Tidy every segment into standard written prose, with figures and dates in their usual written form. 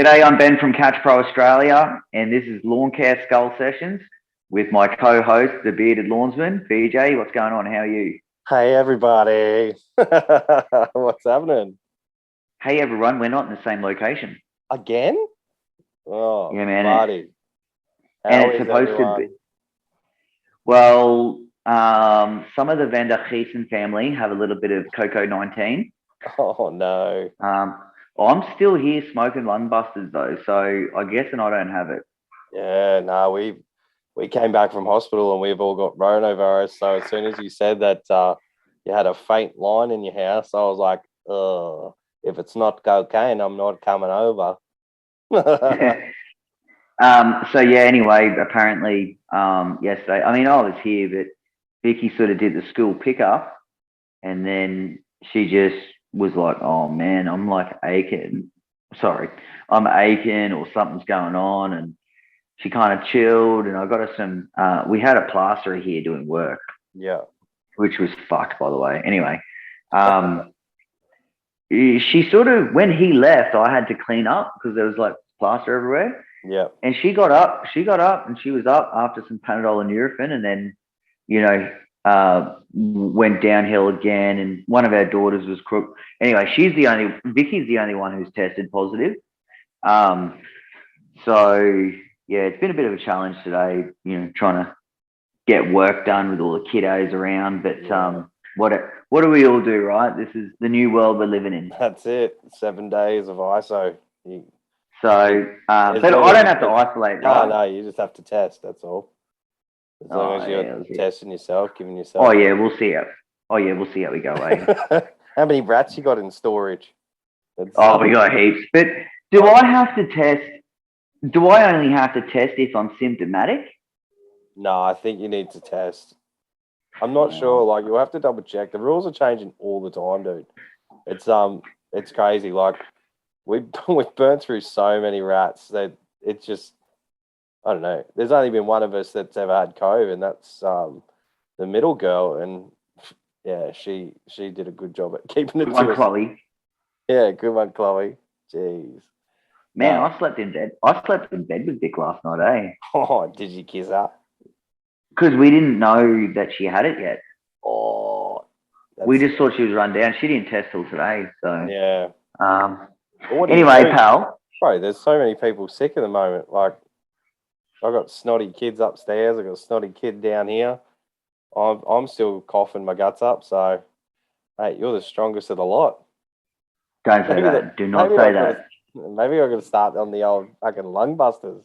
G'day, I'm Ben from Catch Pro Australia, and this is Lawn Care Skull Sessions with my co-host, the bearded lawnsman, BJ. What's going on? How are you? Hey everybody, what's happening Hey, everyone. We're not in the same location. again? Oh, Yeah, man. buddy, And how it's is supposed to be. everyone? Well, some of the Van der Giessen family have a little bit of Coco 19. Oh no, Um, I'm still here smoking lung busters though, so I guess and I don't have it. yeah, no, we came back from hospital and we've all got coronavirus. So as soon as you said that you had a faint line in your house, I was like, if it's not cocaine, I'm not coming over. So yeah, anyway, apparently yesterday, I mean, I was here, but Vicky sort of did the school pickup, and then she just was like, "Oh man, I'm like aching. Sorry, I'm aching, or something's going on." And she kind of chilled, and I got her some. We had a plasterer here doing work, Yeah, which was fucked, by the way. Anyway, um, she sort of when he left, I had to clean up because there was like plaster everywhere. yeah, And she got up and she was up after some Panadol and Nurofen, and then, you know, went downhill again. And one of our daughters was crook. Anyway, Vicky's the only one who's tested positive. Um, so yeah, it's been a bit of a challenge today, trying to get work done with all the kiddos around. But yeah. what do we all do, right? This is the new world we're living in. That's it. 7 days of ISO. You, So, as but long I as don't you have to test, isolate, no, right? no, you just have to test. That's all. As long Oh as you're yeah, yeah. testing yourself, giving Oh yourself yeah, we'll see it. Oh yeah, we'll see how we go, eh? How many rats you got in storage? That's Oh, we got heaps. But do oh, I have to test? Do I only have to test if I'm symptomatic? no, I think you need to test. I'm not Oh, sure. Like you'll have to double check. The rules are changing all the time, dude. It's crazy. Like we've burnt through so many rats that it's just I don't know. There's only been one of us that's ever had COVID, and that's the middle girl, and yeah, she did a good job at keeping it good to one, us. Chloe. Yeah, good one, Chloe. Jeez. Man, No. I slept in bed. I slept in bed with Vic last night, eh? Oh, did you kiss her? Because we didn't know that she had it yet. Oh, We that's just thought she was run down. She didn't test till today. So, yeah. um, But what do you anyway, do, pal. bro? There's so many people sick at the moment. Like I got snotty kids upstairs. I got a snotty kid down here. I'm still coughing my guts up. So, hey, you're the strongest of the lot. Don't say Maybe that. that. Do not Maybe I say got to. that. Maybe I got to start on the old fucking lung busters.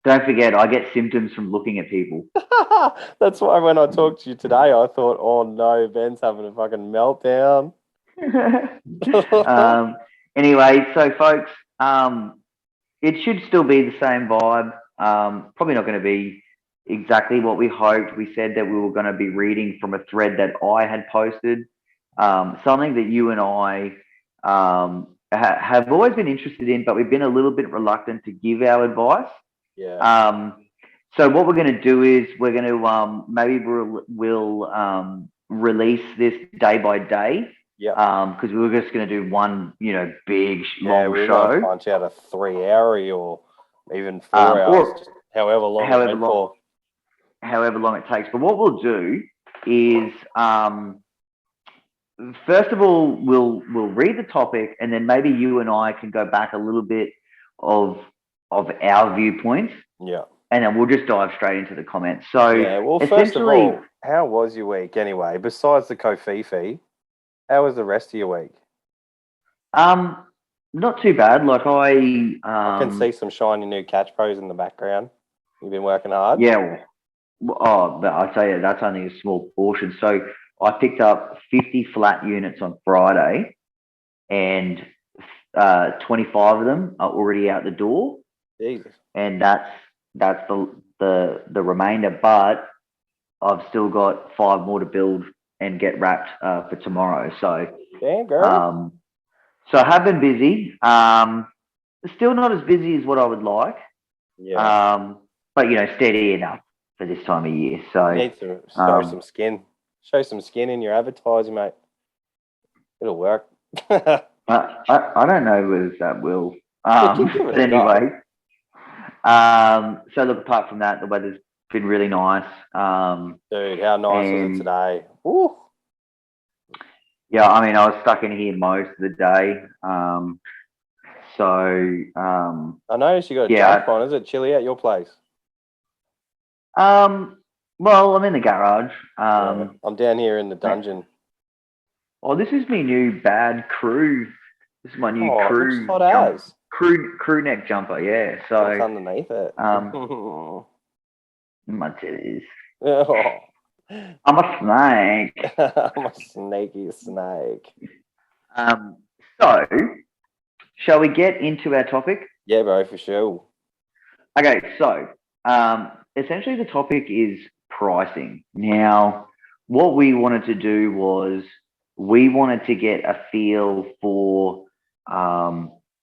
Don't forget, I get symptoms from looking at people. That's why when I talked to you today, I thought, oh no, Ben's having a fucking meltdown. um, anyway, so folks, it should still be the same vibe. Probably not going to be exactly what we hoped. We said that we were going to be reading from a thread that I had posted, something that you and I have always been interested in, but we've been a little bit reluctant to give our advice. Yeah. Um, so what we're going to do is we're going to maybe we'll release this day by day Yeah. because we were just going to do one, big Yeah, long we were going to show, punch out a 3 hour or even 4 hours, or just however long it however went long, for. however long it takes. But what we'll do is, first of all, we'll read the topic, and then maybe you and I can go back a little bit of our viewpoints, Yeah. and then we'll just dive straight into the comments. So Yeah. Well, first of essentially, all, how was your week anyway? Besides the Kofifi, how was the rest of your week? um, not too bad. Like I can see some shiny new catch pros in the background. You've been working hard. yeah. Oh, but I tell you, that's only a small portion. So I picked up 50 flat units on Friday, and 25 of them are already out the door, Jesus. and that's the remainder. But I've still got 5 more to build and get wrapped for tomorrow. Damn, girl. Um, so I have been busy. Still not as busy as what I would like, Yeah. but steady enough for this time of year. You So need to show um, some skin. Show some skin in your advertising, mate. It'll work. I don't know whether that will. You can give it But a go. anyway, so look, apart from that, the weather's been really nice. Dude, how nice was it And today? Woo. yeah, I mean, I was stuck in here most of the day. So I noticed you got a yeah, jump on. Is it chilly at your place? well, I'm in the garage. Yeah, I'm down here in the dungeon. Oh, this is my new bad crew. This is my new Oh, it looks crew hot jump, as. crew neck jumper. Yeah. What's So underneath it? um, my titties. Oh. I'm a snake. I'm a snaky snake. So shall we get into our topic? Yeah, bro, for sure. Okay. So essentially, the topic is pricing. Now, what we wanted to do was we wanted to get a feel for,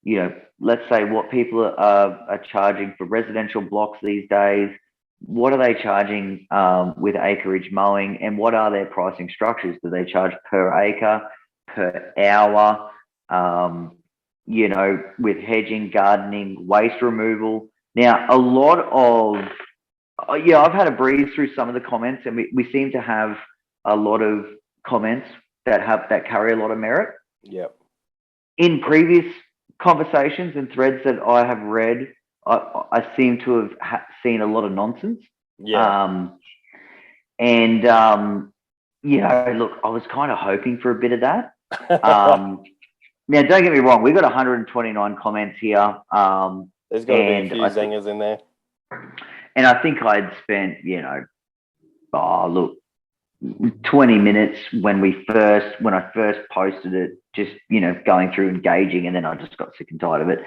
you know, let's say what people are charging for residential blocks these days. What are they charging with acreage mowing, and what are their pricing structures? Do they charge per acre, per hour? You know, with hedging, gardening, waste removal. Now, a lot of yeah, I've had a breeze through some of the comments, and we seem to have a lot of comments that carry a lot of merit. Yep. In previous conversations and threads that I have read, I seem to have seen a lot of nonsense. Yeah. And you know, look, I was kind of hoping for a bit of that. Now, don't get me wrong, we got 129 comments here. There's got to be a and few zingers in there. And I think I'd spent, you know, oh, look, 20 minutes when I first posted it, just, you know, going through engaging, and then I just got sick and tired of it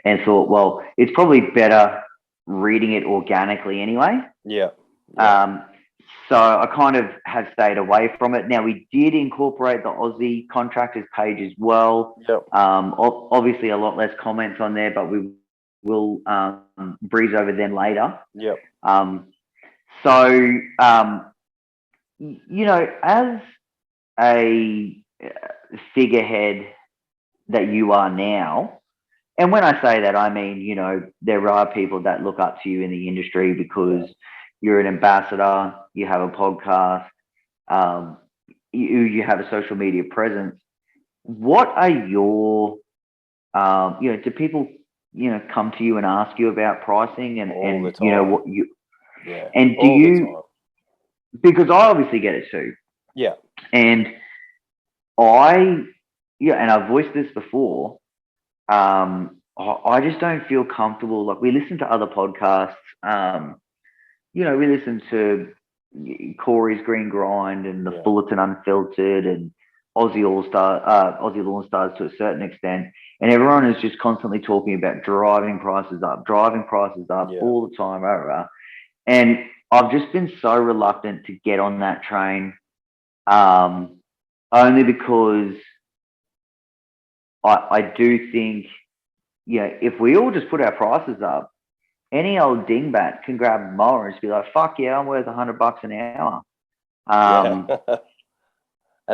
and thought, well, it's probably better reading it organically anyway. Yeah. So I kind of have stayed away from it. Now, we did incorporate the Aussie contractors page as well. Yep. Obviously a lot less comments on there, but we will breeze over them later. Yep. So, you know, as a figurehead that you are now, and when I say that, I mean, you know, there are people that look up to you in the industry because you're an ambassador, you have a podcast, you have a social media presence. What are your, you know, do people, you know, come to you and ask you about pricing and you know what you, and do you, because I obviously get it too. Yeah. And and I've voiced this before. I just don't feel comfortable. Like, we listen to other podcasts. You know, we listen to Corey's Green Grind and the Fullerton Unfiltered and Aussie Aussie Lawn Stars to a certain extent, and everyone is just constantly talking about driving prices up all the time. And I've just been so reluctant to get on that train, only because I do think, you know, if we all just put our prices up, any old dingbat can grab a mower and just be like, "Fuck yeah, I'm worth $100 an hour." And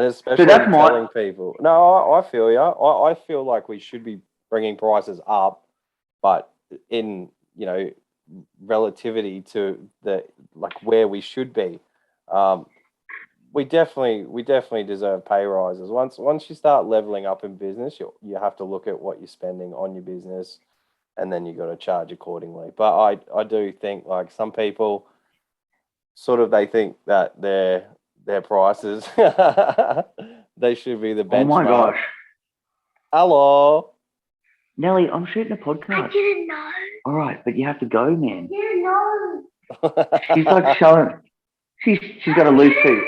especially so telling people. No, I feel you. I feel like we should be bringing prices up, but in, you know, relativity to the, like, where we should be. We definitely deserve pay rises. Once you start leveling up in business, you have to look at what you're spending on your business, and then you got to charge accordingly. But I do think, like, some people sort of, they think that their prices they should be the benchmark. Oh my gosh! Hello, Nelly, I'm shooting a podcast. I didn't know. All right, but you have to go, man. I didn't know. She's like showing. She's got a loose tooth.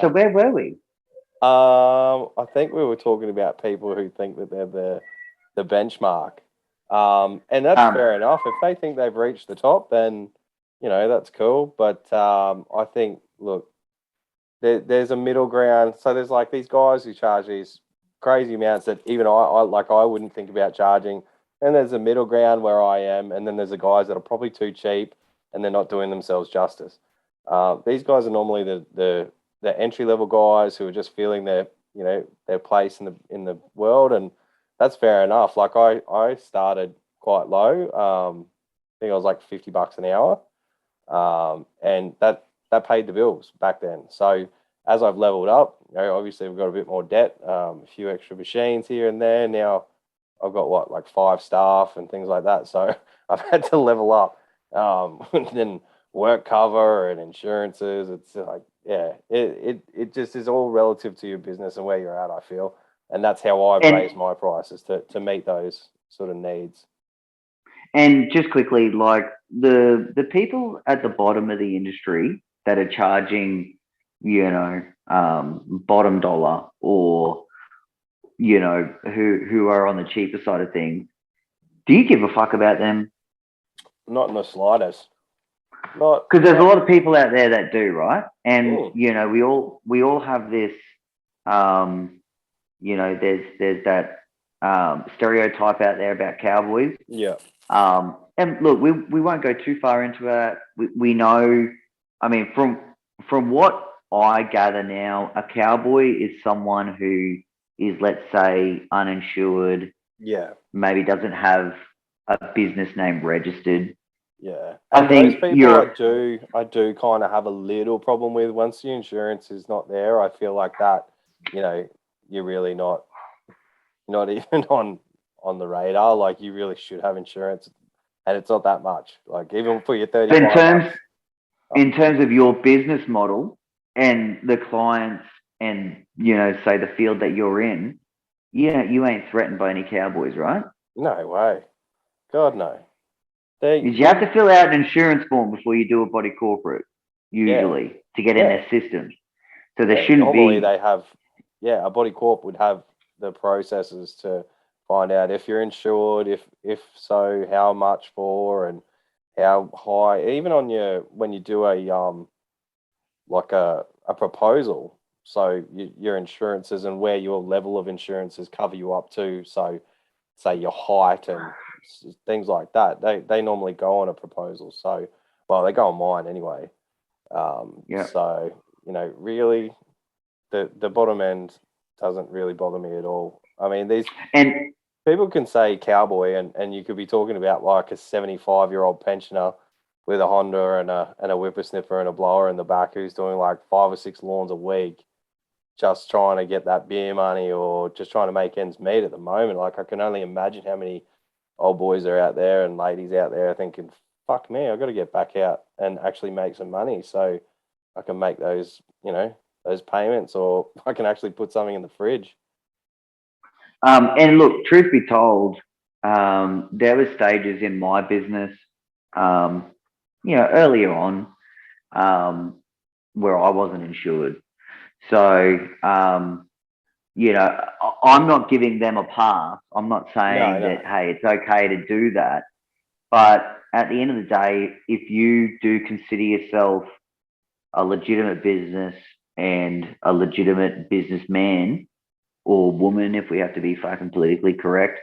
So where were we? I think we were talking about people who think that they're the benchmark. And that's fair enough. If they think they've reached the top, then, you know, that's cool. But I think, look, there's a middle ground. So there's, like, these guys who charge these crazy amounts that even I wouldn't think about charging. And there's a middle ground where I am, and then there's the guys that are probably too cheap and they're not doing themselves justice. These guys are normally the entry level guys who are just feeling their place in the world, and that's fair enough. Like I started quite low. I think I was like $50 an hour, and that paid the bills back then. So as I've leveled up, obviously we've got a bit more debt, a few extra machines here and there. Now I've got like 5 staff and things like that. So I've had to level up. And then work cover and insurances. It's like, yeah, it just is all relative to your business and where you're at, I feel. And that's how I've And raised my prices to meet those sort of needs. and just quickly, like the people at the bottom of the industry that are charging, bottom dollar, or who are on the cheaper side of things. Do you give a fuck about them? Not in the slightest. Not, Because there's a not lot of people out there that do, right? And mm, we all have this, um, there's that stereotype out there about cowboys. yeah, And look, we won't go too far into it. We know, I mean, from what I gather now, a cowboy is someone who is, let's say, uninsured, yeah, maybe doesn't have a business name registered. yeah. I And those think people I do kind of have a little problem with. Once the insurance is not there, I feel like that, you're really not even on the radar. Like you really should have insurance, and it's not that much. Like even for your in 35 terms bucks. in terms of your business model and the clients and say the field that you're in, you ain't threatened by any cowboys, right? No way. God no. They Because you have to fill out an insurance form before you do a body corporate, yeah, usually, to get in yeah, their systems. So there yeah. shouldn't Normally be. they have, yeah, a body corp would have the processes to find out if you're insured, if so, how much for, and how high. Even on your when you do like a proposal, so your insurances and where your level of insurances cover you up to. So say your height and things like that. They normally go on a proposal. So well, they go on mine anyway. Yeah. So really, the bottom end doesn't really bother me at all. I mean, these And people can say cowboy, and you could be talking about like a 75-year-old pensioner with a Honda and a whippersnipper and a blower in the back who's doing like 5 or 6 lawns a week, just trying to get that beer money or just trying to make ends meet at the moment. Like I can only imagine how many old boys are out there and ladies out there thinking, "Fuck me, I've got to get back out and actually make some money so I can make those payments, or I can actually put something in the fridge." and look, truth be told, there were stages in my business, um, earlier on, um, where I wasn't insured. So, I'm not giving them a pass. I'm not No, saying no, that, hey, it's okay to do that. But at the end of the day, if you do consider yourself a legitimate business and a legitimate businessman or woman, if we have to be fucking politically correct,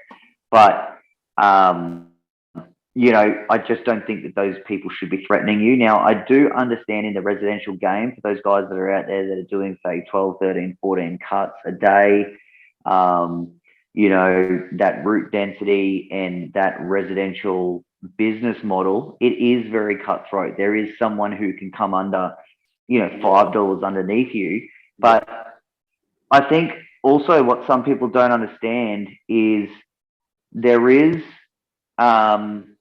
but um, I just don't think that those people should be threatening you. Now, I do understand in the residential game for those guys that are out there that are doing, say, 12, 13, 14 cuts a day, that route density and that residential business model, it is very cutthroat. There is someone who can come under, yeah, $5 underneath you. yeah, But I think also what some people don't understand is there is um,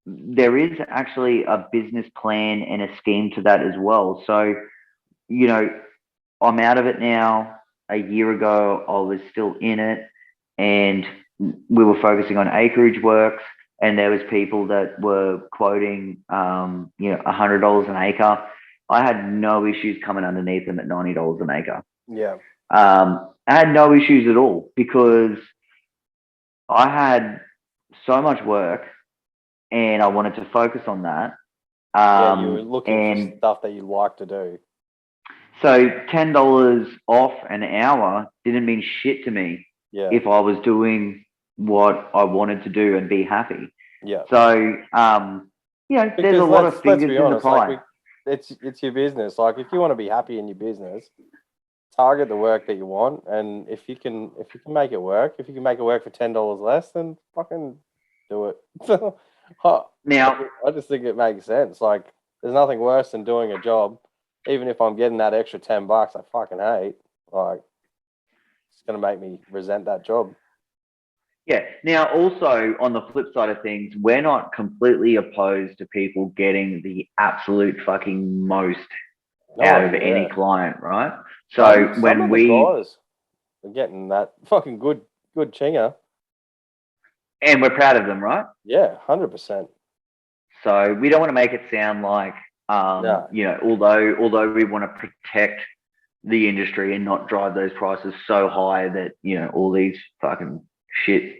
there is actually a business plan and a scheme to that as well. So, you know, I'm out of it now. A year ago, I was still in it, and we were focusing on acreage works. And there was people that were quoting, $100 an acre. I had no issues coming underneath them at $90 an acre. yeah. I had no issues at all because I had so much work and I wanted to focus on that. Yeah, you were looking for And stuff that you like to do. so $10 off an hour didn't mean shit to me Yeah, if I was doing what I wanted to do and be happy. yeah. So, there's a Because lot let's of let's fingers be in the honest, like pie. it's your business. Like if you want to be happy in your business, target the work that you want, and if you can make it work, if you can make it work for $10 less, then fucking do it. Now, I just think it makes sense. Like, there's nothing worse than doing a job, even if I'm getting that extra $10 I fucking hate. Like, it's gonna make me resent that job. yeah. Now, also on the flip side of things, we're not completely opposed to people getting the absolute fucking most out of any client, right? So some when of the guys are getting that fucking good chinger. and we're proud of them, right? Yeah, 100%. So we don't want to make it sound like, No. you know, although we want to protect the industry and not drive those prices so high that, you know, all these fucking shit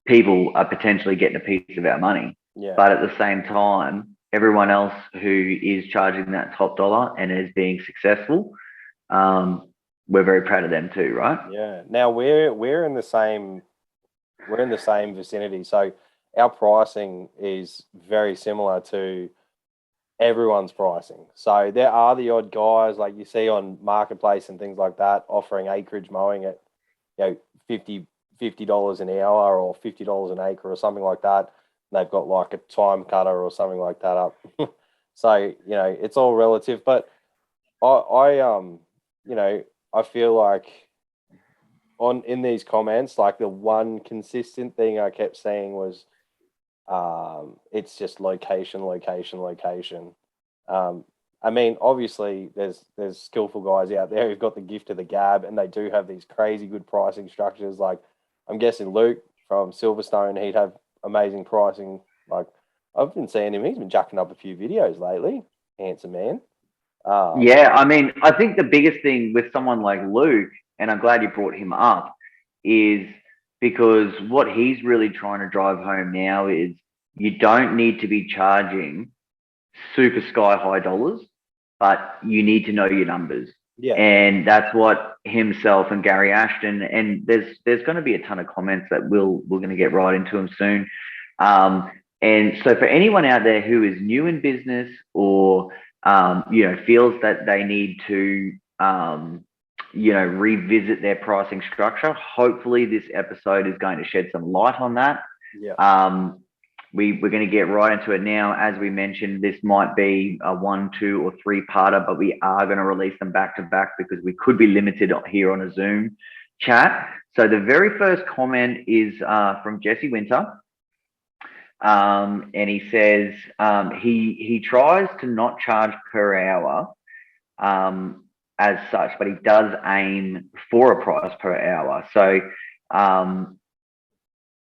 people are potentially getting a piece of our money. Yeah. But at the same time, everyone else who is charging that top dollar and is being successful, we're very proud of them too, right? Yeah. Now we're in the same vicinity. So our pricing is very similar to everyone's pricing. So there are the odd guys like you see on Marketplace and things like that offering acreage mowing at, you know, $50 an hour or $50 an acre or something like that. And they've got like a time cutter or something like that up. So, you know, it's all relative. But I you know, I feel like in these comments, like the one consistent thing I kept saying was it's just location. I mean, obviously there's skillful guys out there who've got the gift of the gab and they do have these crazy good pricing structures. Like I'm guessing Luke from Silverstone, he'd have amazing pricing. Like I've been seeing him, he's been jacking up a few videos lately. Handsome man. Yeah, I mean, I think the biggest thing with someone like Luke, and I'm glad you brought him up, is because what he's really trying to drive home now is you don't need to be charging super sky high dollars, but you need to know your numbers. Yeah. And that's what himself and Gary Ashton, and there's going to be a ton of comments that we're going to get right into them soon. And so for anyone out there who is new in business or you know, feels that they need to you know, revisit their pricing structure, hopefully this episode is going to shed some light on that. Yeah. We're going to get right into it now. As we mentioned, this might be a 1, 2, or 3-parter, but we are going to release them back to back because we could be limited here on a Zoom chat. So the very first comment is from Jesse Winter. And he says he tries to not charge per hour as such, but he does aim for a price per hour. So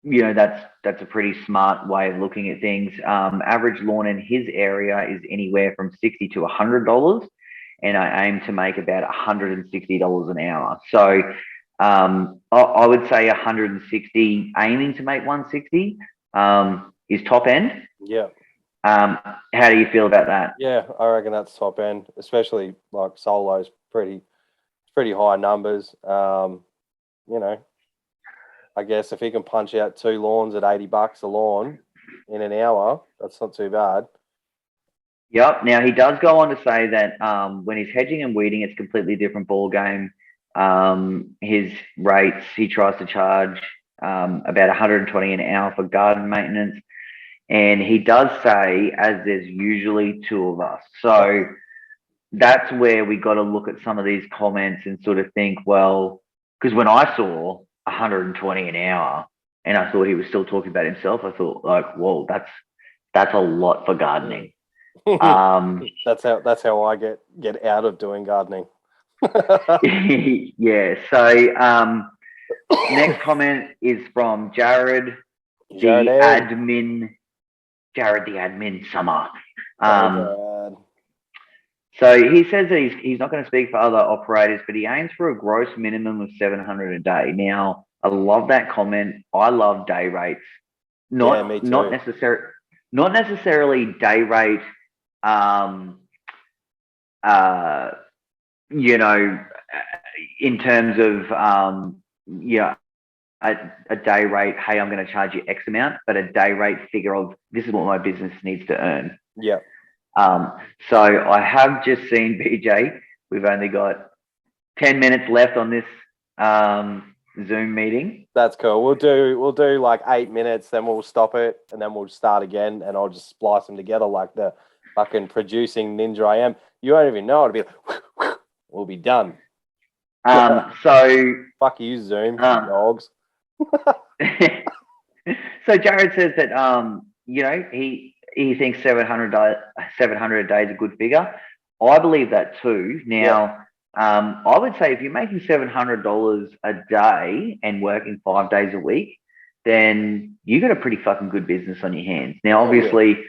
you know, that's a pretty smart way of looking at things. Average lawn in his area is anywhere from $60 to $100, and I aim to make about $160 an hour. So I would say 160, aiming to make 160 is top end. Yeah. How do you feel about that? Yeah, I reckon that's top end, especially like solos, pretty high numbers. You know, I guess if he can punch out 2 lawns at $80 a lawn in an hour, that's not too bad. Yep. Now he does go on to say that when he's hedging and weeding, it's a completely different ball game. His rates, he tries to charge about 120 an hour for garden maintenance. And he does say, as there's usually 2 of us. So that's where we got to look at some of these comments and sort of think, well, because when I saw 120 an hour and I thought he was still talking about himself, I thought like, whoa, that's a lot for gardening. That's how I get out of doing gardening. Yeah. So next comment is from Jared the admin Summer. So he says that he's not going to speak for other operators, but he aims for a gross minimum of 700 a day. Now, I love that comment. I love day rates. Not necessarily day rate. You know, in terms of yeah, a day rate. Hey, I'm going to charge you X amount, but a day rate figure of this is what my business needs to earn. Yeah. So I have just seen BJ. We've only got 10 minutes left on this Zoom meeting. That's cool. We'll do like 8 minutes, then we'll stop it, and then we'll start again, and I'll just splice them together like the fucking producing ninja I am. You won't even know. It'll be like, we'll be done. So Fuck you, Zoom, you Um, dogs. so Jared says that he thinks 700 a day is a good figure. I believe that too. Now, I would say if you're making $700 a day and working 5 days a week, then you got a pretty fucking good business on your hands. Now, obviously,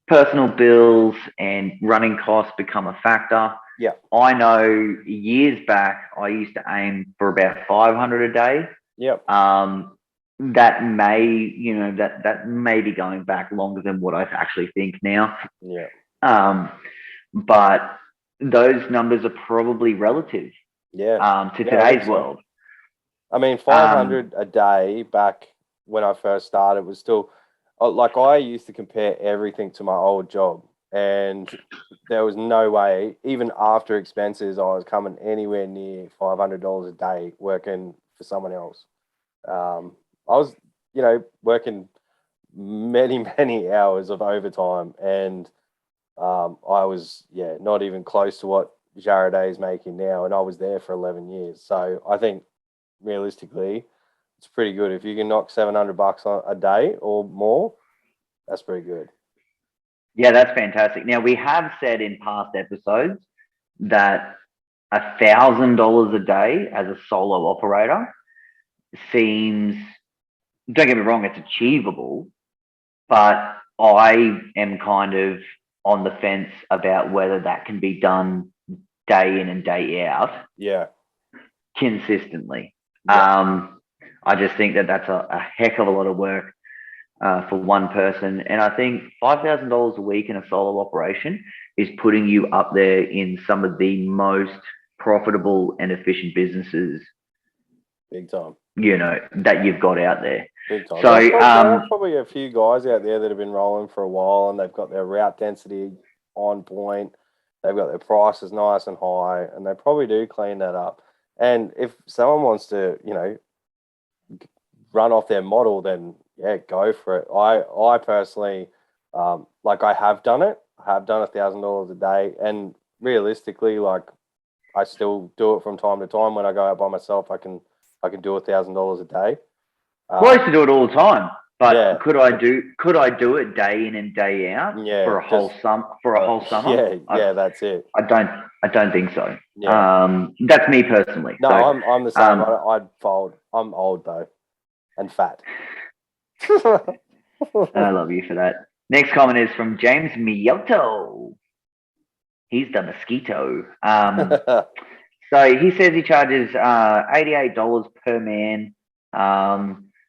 personal bills and running costs become a factor. Yeah. I know years back I used to aim for about 500 a day. Yep. That may, that may be going back longer than what I actually think now. Yeah. But those numbers are probably relative. Yeah. To today's world. I mean, 500 a day back when I first started was still like I used to compare everything to my old job, and there was no way, even after expenses, I was coming anywhere near $500 a day working for someone else. I was, working many hours of overtime, and I was, not even close to what Jared is making now, and I was there for 11 years. So I think realistically, it's pretty good. If you can knock $700 a day or more, that's pretty good. Yeah, that's fantastic. Now, we have said in past episodes that $1,000 a day as a solo operator seems, don't get me wrong, it's achievable, but I am kind of on the fence about whether that can be done day in and day out. Yeah. Consistently. Yeah. I just think that that's a heck of a lot of work for one person. And I think $5,000 a week in a solo operation is putting you up there in some of the most profitable and efficient businesses. Big time. That you've got out there. Big time. So there are probably a few guys out there that have been rolling for a while, and they've got their route density on point. They've got their prices nice and high, and they probably do clean that up. And if someone wants to, run off their model, then go for it. I personally, I have done it. I have done $1,000 a day, and realistically, I still do it from time to time. When I go out by myself, I can do $1,000 a day. I used to do it all the time, but could I do it day in and day out for a whole summer? Yeah, that's it. I don't think so. Yeah. That's me personally. No, so, I'm the same. I'd fold. I'm old though, and fat. I love you for that. Next comment is from James Miyoto. He's the mosquito. So he says he charges $88 per man.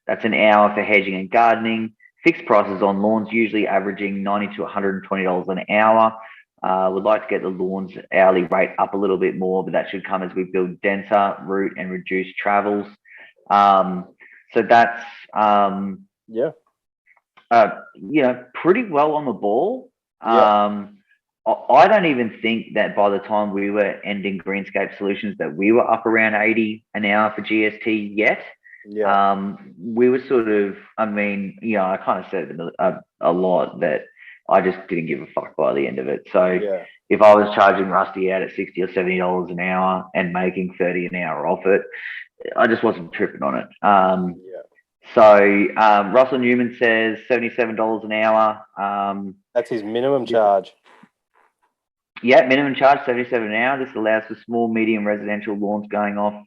That's an hour for hedging and gardening. Fixed prices on lawns, usually averaging $90 to $120 an hour. Would like to get the lawns hourly rate up a little bit more, but that should come as we build denser route and reduce travels. So that's pretty well on the ball. I don't even think that by the time we were ending Greenscape Solutions that we were up around 80 an hour for GST yet. Yeah. We were sort of, I kind of said a lot that I just didn't give a fuck by the end of it. So if I was charging Rusty out at $60 or $70 an hour and making 30 an hour off it, I just wasn't tripping on it. So Russell Newman says $77 an hour. That's his minimum charge. Yeah, minimum charge, $77 an hour. This allows for small, medium residential lawns going off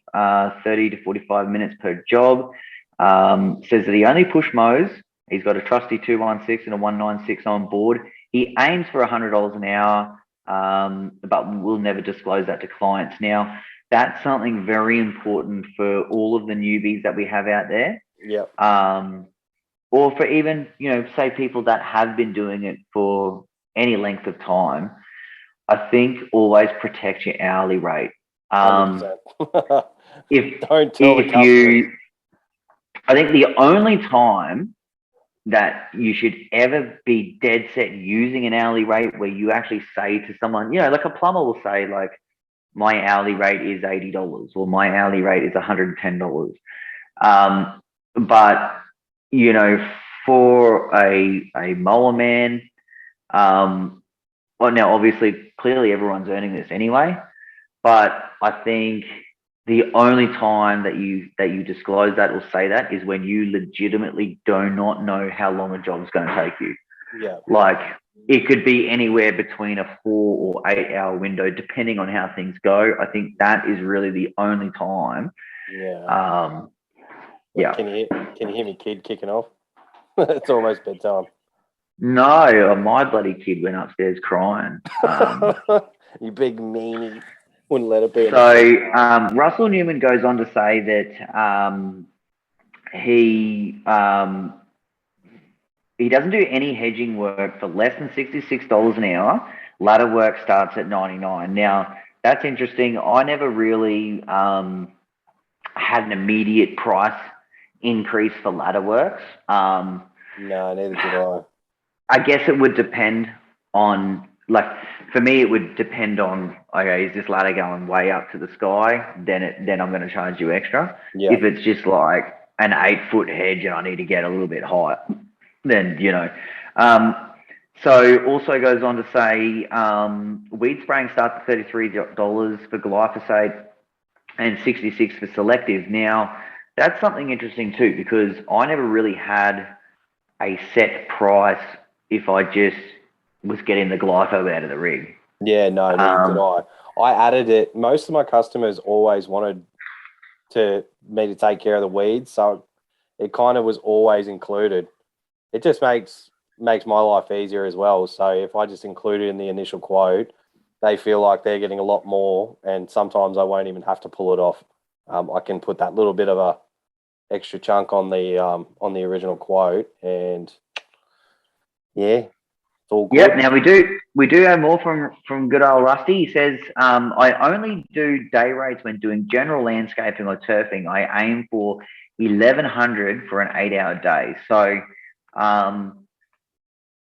30 to 45 minutes per job. Says that he only push mows. He's got a trusty 216 and a 196 on board. He aims for $100 an hour, but we'll never disclose that to clients. Now, that's something very important for all of the newbies that we have out there. Yeah. Or for even, say people that have been doing it for any length of time. I think always protect your hourly rate. I think the only time that you should ever be dead set using an hourly rate where you actually say to someone, like a plumber will say, my hourly rate is $80 or my hourly rate is $110. But you know, for a mower man, well, now obviously, clearly everyone's earning this anyway. But I think the only time that you disclose that or say that is when you legitimately do not know how long a job's going to take you. Yeah. Like it could be anywhere between a 4 or 8 hour window, depending on how things go. I think that is really the only time. Yeah. Yeah. Can you hear me kid kicking off? It's almost bedtime. No, my bloody kid went upstairs crying. You big meanie. Wouldn't let it be. So Russell Newman goes on to say that he doesn't do any hedging work for less than $66 an hour. Ladder work starts at 99. Now that's interesting. I never really had an immediate price increase for ladder works. No, neither did I. I guess it would depend on, like, for me, it would depend on, okay, is this ladder going way up to the sky? Then I'm going to charge you extra. Yeah. If it's just like an 8 foot hedge and I need to get a little bit higher, then, you know. So also goes on to say weed spraying starts at $33 for glyphosate and 66 for selective. Now, that's something interesting too, because I never really had a set price if I just was getting the glypho out of the rig. Yeah, no, neither did I. I added it. Most of my customers always wanted me to take care of the weeds, so it kind of was always included. It just makes my life easier as well. So if I just include it in the initial quote, they feel like they're getting a lot more, and sometimes I won't even have to pull it off. I can put that little bit of a extra chunk on the original quote, and yeah, it's all good. Yep. Now we do have more from good old Rusty. He says, I only do day rates when doing general landscaping or turfing. I aim for 1,100 for an 8 hour day. So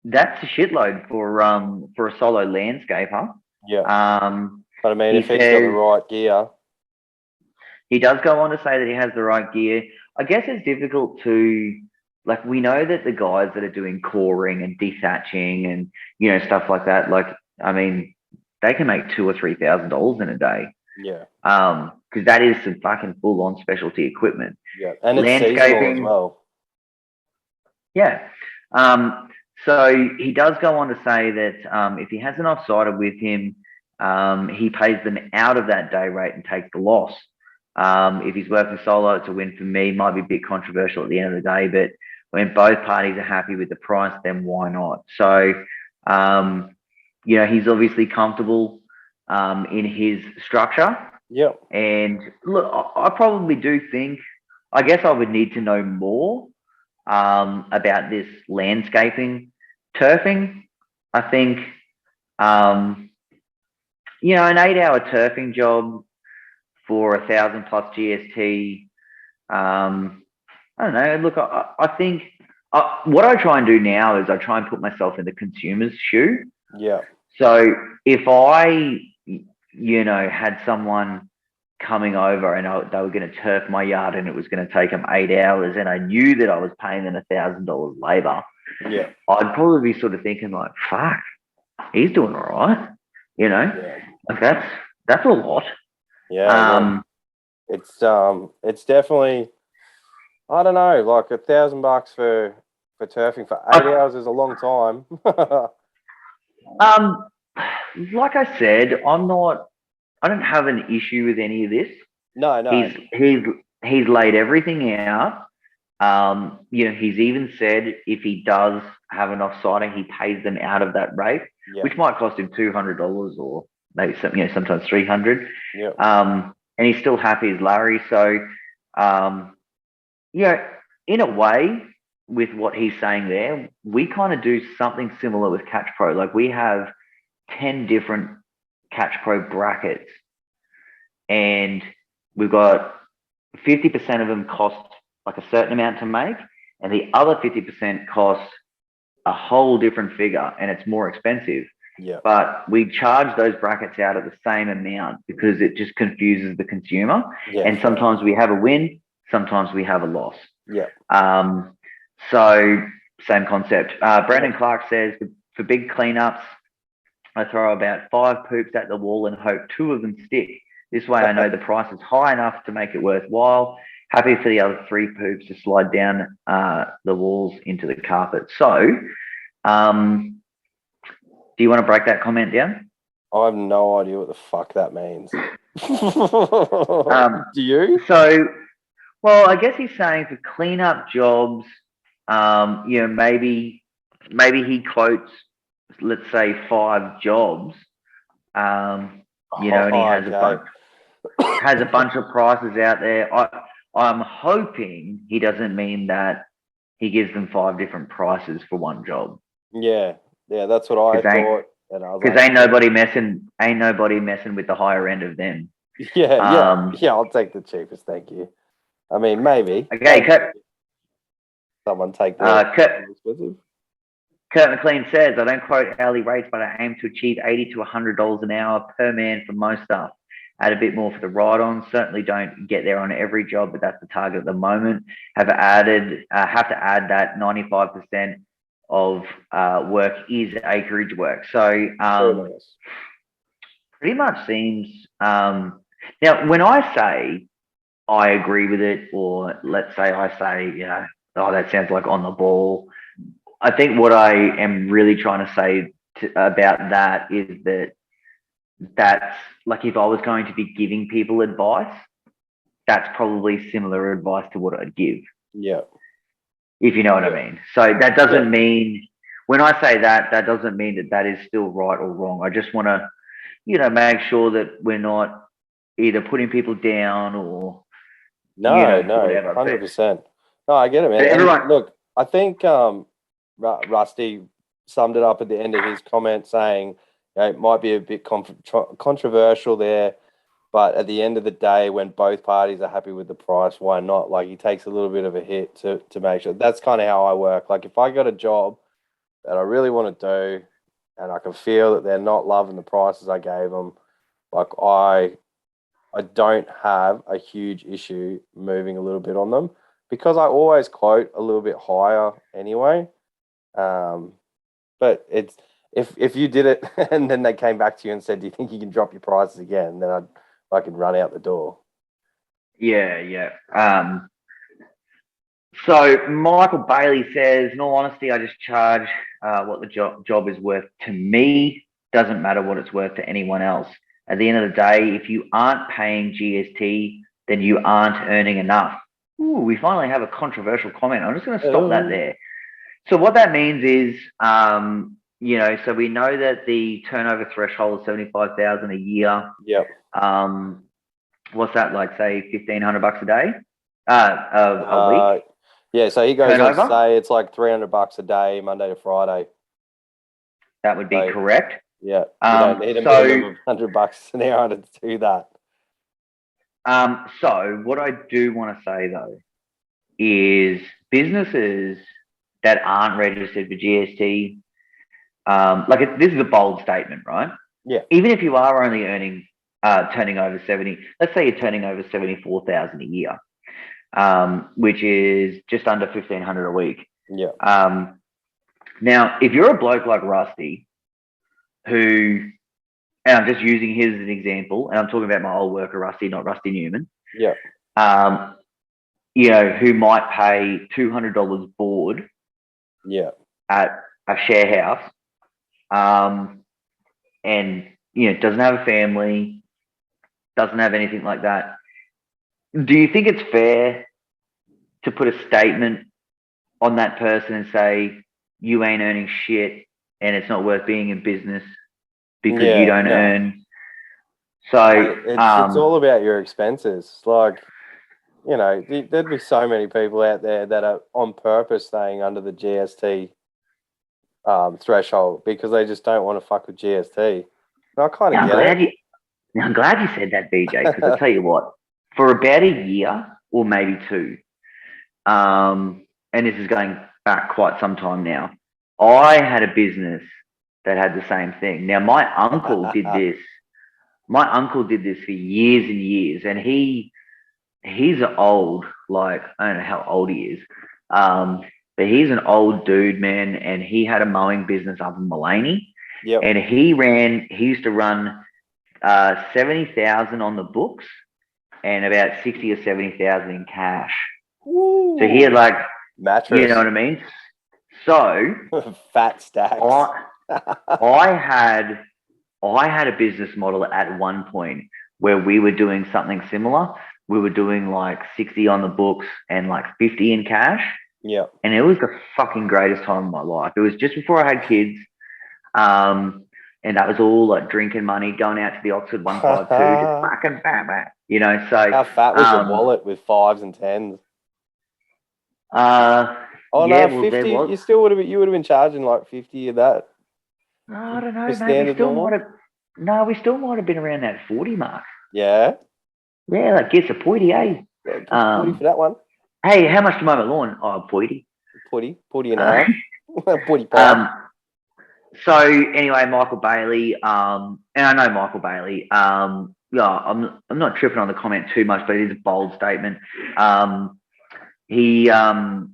that's a shitload for a solo landscaper. Yeah. But I mean, if he's got the right gear. He does go on to say that he has the right gear. I guess it's difficult to, like, we know that the guys that are doing coring and dethatching and, you know, stuff like that, like, I mean, they can make $2,000 or $3,000 in a day. Yeah. Because that is some fucking full on specialty equipment. Yeah. And it's seasonal as well. Yeah. So he does go on to say that if he has an offsider with him, he pays them out of that day rate and takes the loss. If he's working solo, it's a win for me. Might be a bit controversial at the end of the day, but when both parties are happy with the price, then why not? So, you know, he's obviously comfortable in his structure. Yeah. And look, I probably do think, I guess I would need to know more about this landscaping turfing. I think, you know, an 8 hour turfing job for 1,000 plus GST. I don't know. Look, I think what I try and do now is I try and put myself in the consumer's shoe. Yeah. So if I, you know, had someone coming over and they were going to turf my yard and it was going to take them 8 hours and I knew that I was paying them $1,000 labor, yeah, I'd probably be sort of thinking like, fuck, he's doing all right. You know, like that's a lot. Yeah. It's definitely, I don't know, like $1,000 for turfing for 8 hours is a long time. Like I said, I don't have an issue with any of this. No. He's laid everything out. You know, he's even said if he does have an offsider, he pays them out of that rate, which might cost him $200 or maybe something, you know, sometimes $300. Yeah. And he's still happy as Larry. So, you know, in a way, with what he's saying there, we kind of do something similar with Catch Pro. Like we have 10 different Catch Pro brackets, and we've got 50% of them cost like a certain amount to make, and the other 50% cost a whole different figure, and it's more expensive. Yeah. but we charge those brackets out at the same amount because it just confuses the consumer. Yeah. And sometimes we have a win, sometimes we have a loss. Yeah. So same concept. Brandon Clark says for big cleanups, I throw about 5 poops at the wall and hope 2 of them stick. This way I know the price is high enough to make it worthwhile. Happy for the other 3 poops to slide down the walls into the carpet. So, do you want to break that comment down? I have no idea what the fuck that means. Um, Do you? So, well, I guess he's saying for cleanup jobs, maybe he quotes, let's say 5 jobs, and he has a bunch of prices out there. I'm hoping he doesn't mean that he gives them 5 different prices for one job. Yeah, that's what I thought. Because ain't nobody messing with the higher end of them. Yeah. I'll take the cheapest, thank you. I mean, maybe. Okay, someone take the expensive. Kurt McLean says, I don't quote hourly rates, but I aim to achieve $80 to $100 an hour per man for most stuff. Add a bit more for the ride-on. Certainly don't get there on every job, but that's the target at the moment. Have to add that 95% of work is acreage work. So pretty much seems. Now, when I say I agree with it, or let's say I say, oh, that sounds like on the ball. I think what I am really trying to say about that is that's like if I was going to be giving people advice, that's probably similar advice to what I'd give. Yeah. If you know what I mean. So that doesn't mean, when I say that doesn't mean that is still right or wrong. I just want to, make sure that we're not either putting people down or whatever. 100%. No, I get it, man. Everyone, look, I think Rusty summed it up at the end of his comment saying it might be a bit controversial there, but at the end of the day, when both parties are happy with the price, why not? Like, he takes a little bit of a hit to make sure. That's kind of how I work. Like, if I got a job that I really want to do and I can feel that they're not loving the prices I gave them, like, I don't have a huge issue moving a little bit on them because I always quote a little bit higher anyway. But it's if you did it and then they came back to you and said, "Do you think you can drop your prices again?" Then I could run out the door. Yeah. So Michael Bailey says, in all honesty, I just charge what the job is worth to me. Doesn't matter what it's worth to anyone else. At the end of the day, if you aren't paying GST, then you aren't earning enough. Ooh, we finally have a controversial comment. I'm just going to stop that there. So what that means is, so we know that the turnover threshold is 75,000 a year. Yep. What's that like? Say $1,500 a day, a week. Yeah. So he goes on to say it's like $300 a day, Monday to Friday. That would be correct. Yeah. You don't need a minimum of $100 an hour to do that. So what I do want to say though is businesses that aren't registered for GST, this is a bold statement, right? Yeah. Even if you are only turning over 70, let's say you're turning over 74,000 a year, which is just under 1,500 a week. Yeah. Now, if you're a bloke like Rusty, who, and I'm just using his as an example, and I'm talking about my old worker Rusty, not Rusty Newman. Yeah. Who might pay $200 board. Yeah. At a share house, and doesn't have a family, doesn't have anything like that. Do you think it's fair to put a statement on that person and say you ain't earning shit and it's not worth being in business because you don't earn? So it's all about your expenses. Like, there'd be so many people out there that are on purpose staying under the GST threshold because they just don't want to fuck with GST. And I kind of get it. I'm glad you said that, BJ, because I'll tell you what, for about a year or maybe 2, and this is going back quite some time now, I had a business that had the same thing. Now, my uncle did this. My uncle did this for years and years, and he's old. Like, I don't know how old he is, but he's an old dude, man, and he had a mowing business up in Mullaney, Yep. and he used to run 70,000 on the books and about 60 or 70,000 in cash. Woo. So he had like, mattress. you know what I mean? So Fat stacks. I had a business model at one point where we were doing something similar. We were doing like 60 on the books and like 50 in cash. Yeah. And it was the fucking greatest time of my life. It was just before I had kids. And that was all like drinking money, going out to the Oxford 152, just fucking bam. You know, so how fat was your wallet with 5s and 10s? Oh yeah, no, 50. You still would have been charging like 50 of that. I don't know, The mate. We still might have been around that 40 mark. Yeah. Yeah, like gets a pointy, eh? Yeah, putty for that one. Hey, how much to mow my lawn? Oh, pointy. Putty and a half. Putty pipe. So anyway, Michael Bailey, and I know Michael Bailey. Yeah, I'm not tripping on the comment too much, but it is a bold statement. He says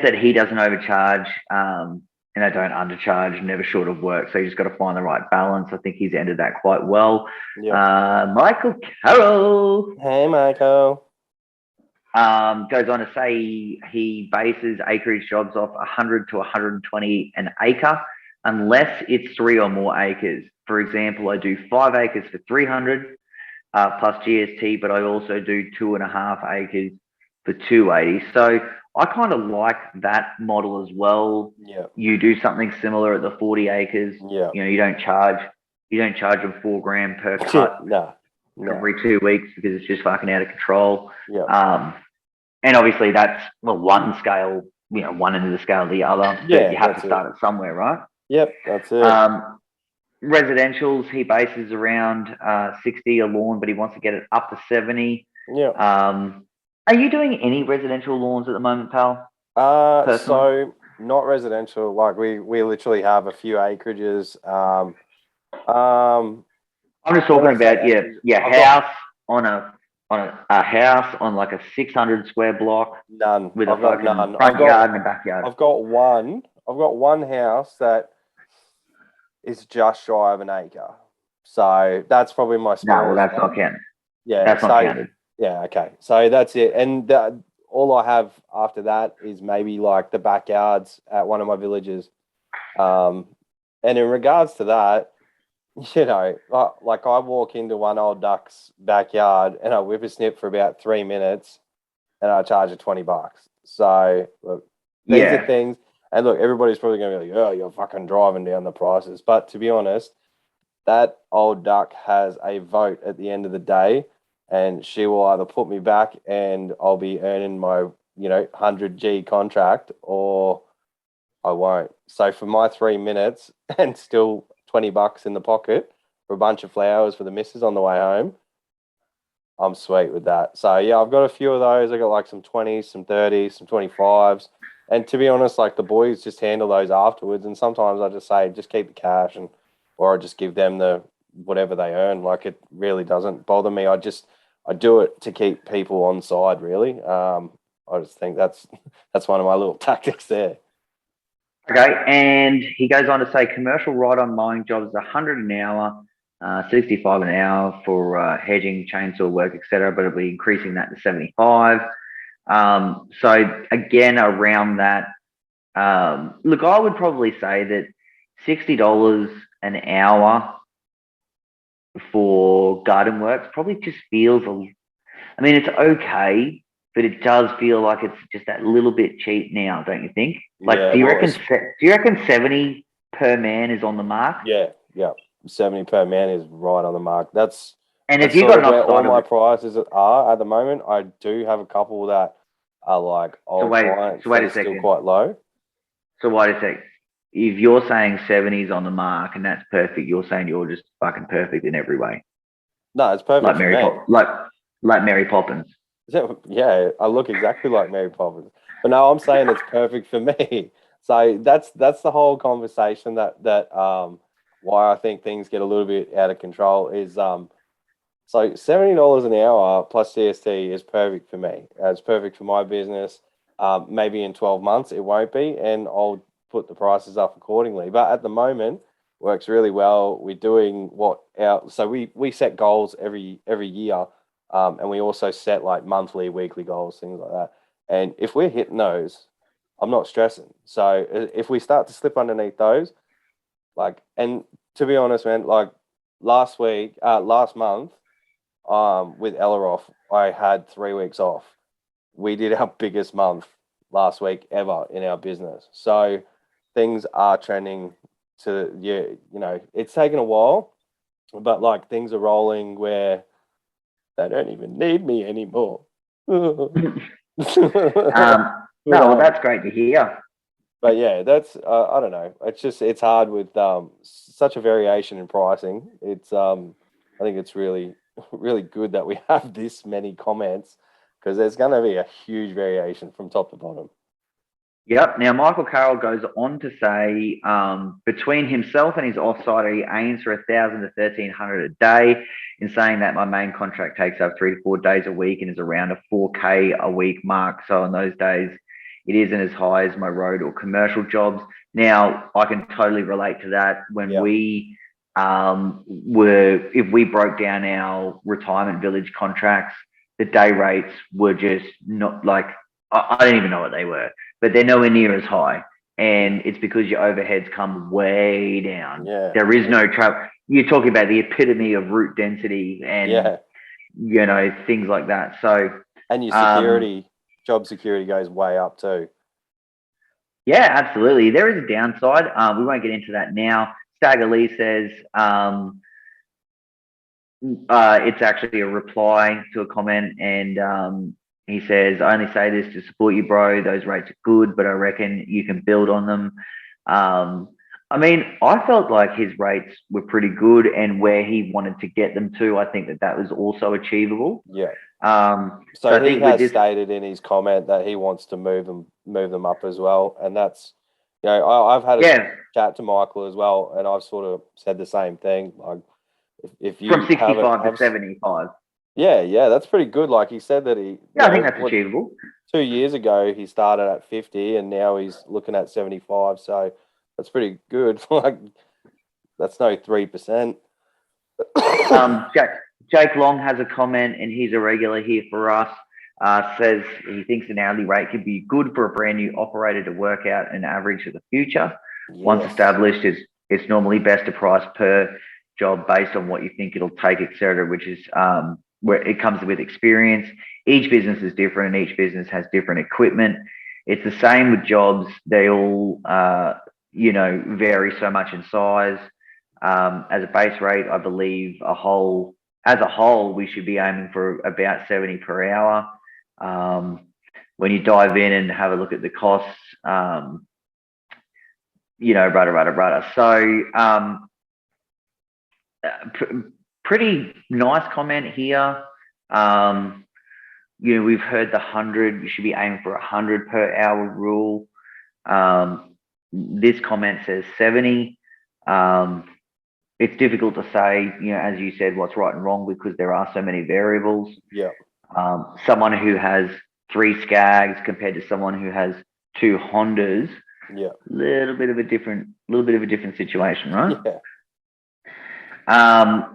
that he doesn't overcharge, and I don't undercharge, never short of work. So you just got to find the right balance. I think he's ended that quite well. Yeah. Michael Carroll. Hey, Michael. Goes on to say he bases acreage jobs off 100 to 120 an acre, unless it's 3 or more acres. For example, I do 5 acres for 300 plus GST, but I also do 2.5 acres for 280. So I kind of like that model as well. Yeah. You do something similar at the 40 acres. Yeah. You know, you don't charge them $4,000 per cut No. every 2 weeks because it's just fucking out of control. Yeah. And obviously that's one scale, one end of the scale, the other. Yeah, but you have to that's start it somewhere, right? Yep, that's it. Residentials, he bases around 60 a lawn, but he wants to get it up to 70. Yeah. Are you doing any residential lawns at the moment, pal? So not residential. Like we literally have a few acreages. I'm just talking about your house on a house on like a 600 square block. None. With I've a got fucking none. front yard and a backyard. I've got one house that is just shy of an acre. So that's probably my smallest. No, well, that's not counted. Yeah, that's not counted. Yeah, okay. So that's it. And all I have after that is maybe like the backyards at one of my villages. And in regards to that, like I walk into one old duck's backyard and I whippersnip for about 3 minutes and I charge her $20. So look, these are things. And look, everybody's probably going to be like, oh, you're fucking driving down the prices. But to be honest, that old duck has a vote at the end of the day, and she will either put me back and I'll be earning my, 100G contract, or I won't. So for my 3 minutes and still $20 in the pocket for a bunch of flowers for the missus on the way home, I'm sweet with that. So yeah, I've got a few of those. I got like some 20s, some 30s, some 25s. And to be honest, like the boys just handle those afterwards. And sometimes I just say, just keep the cash, or I just give them the whatever they earn. Like it really doesn't bother me. I do it to keep people on side, really. I just think that's one of my little tactics there. Okay, and he goes on to say commercial ride-on mowing jobs 100 an hour, 65 an hour for hedging, chainsaw work, etc. But it'll be increasing that to 75. So again, around that, look, I would probably say that $60 an hour for garden works probably just feels I mean, it's okay, but it does feel like it's just that little bit cheap now, don't you think? Like, Yeah, do you reckon 70 per man is on the mark? Yeah, 70 per man is right on the mark. And if you've got enough all my prices are at the moment, I do have a couple that are like old clients that are still quite low. So wait a sec. If you're saying 70 is on the mark and that's perfect, you're saying you're just fucking perfect in every way. No, it's perfect like for Mary me. Like Mary Poppins. Yeah, I look exactly like Mary Poppins. But no, I'm saying it's perfect for me. So that's the whole conversation that why I think things get a little bit out of control is so $70 an hour plus CST is perfect for me. It's perfect for my business. Maybe in 12 months it won't be, and I'll put the prices up accordingly. But at the moment, works really well. We're doing we set goals every year, and we also set like monthly, weekly goals, things like that. And if we're hitting those, I'm not stressing. So if we start to slip underneath those, and to be honest, man, like last month, with Elaroff, I had 3 weeks off. We did our biggest month last week ever in our business. So things are trending it's taken a while, but like things are rolling where they don't even need me anymore. No, well, that's great to hear. But yeah, that's I don't know. It's hard with such a variation in pricing. I think it's really really good that we have this many comments because there's going to be a huge variation from top to bottom. Yep. Now, Michael Carroll goes on to say, between himself and his offside, he aims for 1,000 to 1,300 a day. In saying that, my main contract takes up 3 to 4 days a week and is around a 4K a week mark. So on those days, it isn't as high as my road or commercial jobs. Now, I can totally relate to that. When we if we broke down our retirement village contracts, the day rates were just not like, I don't even know what they were, but they're nowhere near as high. And it's because your overheads come way down. Yeah. There is no travel. You're talking about the epitome of route density and, things like that. So, and your job security goes way up too. Yeah, absolutely. There is a downside. We won't get into that now. Stagger Lee says it's actually a reply to a comment, and he says, I only say this to support you, bro. Those rates are good, but I reckon you can build on them. I mean, I felt like his rates were pretty good, and where he wanted to get them to, I think that was also achievable. Yeah. So I think has stated in his comment that he wants to move them up as well, and that's I've had a chat to Michael as well, and I've sort of said the same thing. Like if you from 65 to 75. Yeah, that's pretty good. Like he said that I think that's achievable. 2 years ago he started at 50, and now he's looking at 75. So that's pretty good. Like that's no 3%. Jake Long has a comment, and he's a regular here for us. Says he thinks an hourly rate could be good for a brand new operator to work out an average for the future. Yes. Once established, it's normally best to price per job based on what you think it'll take, etc., which is where it comes with experience. Each business is different, and each business has different equipment. It's the same with jobs. They all, vary so much in size. As a base rate, I believe as a whole, we should be aiming for about 70 per hour. When you dive in and have a look at the costs, rudder. So, pretty nice comment here. We've heard the 100. You should be aiming for 100 per hour rule. This comment says 70. It's difficult to say, as you said, what's right and wrong because there are so many variables. Yeah. Someone who has 3 Skags compared to someone who has 2 Hondas. Yeah. Little bit of a different situation, right? Yeah.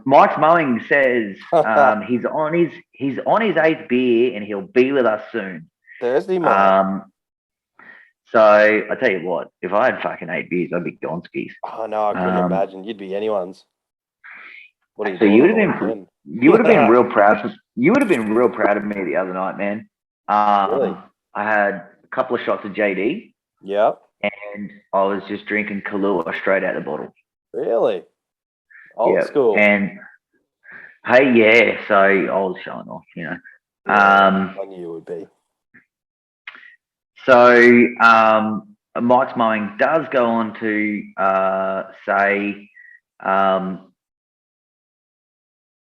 Mike's Mowing says he's on his 8th beer and he'll be with us soon. Thursday morning. So I tell you what, if I had fucking 8 beers, I'd be Gonskis. Oh no, I couldn't imagine. You'd be anyone's. What are you doing? You would have been real proud. You would have been real proud of me the other night, man. Really? I had a couple of shots of JD. Yeah. And I was just drinking Kahlua straight out of the bottle. Really? Old school. And hey, yeah. So I was showing off, Yeah, I knew you would be. So Mike's Mowing does go on to say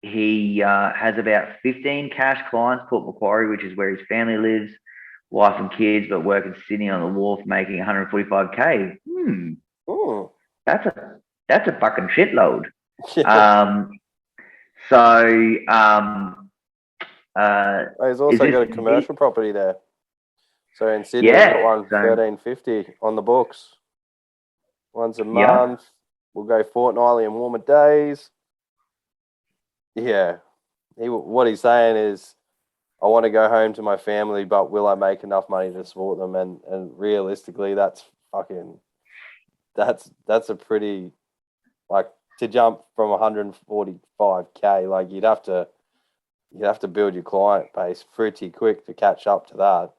he has about 15 cash clients, Port Macquarie, which is where his family lives. wife and kids, but work in Sydney on the wharf, making 145K. Mm. That's a fucking shitload. Yeah. Um, so He's is also got a this commercial property there. So in Sydney, he's got yeah? one So 1350 on the books. Once a yeah. month. We'll go fortnightly in warmer days. Yeah. What he's saying is, I want to go home to my family, but will I make enough money to support them? And realistically, that's a pretty, like, to jump from 145K, like you'd have to build your client base pretty quick to catch up to that.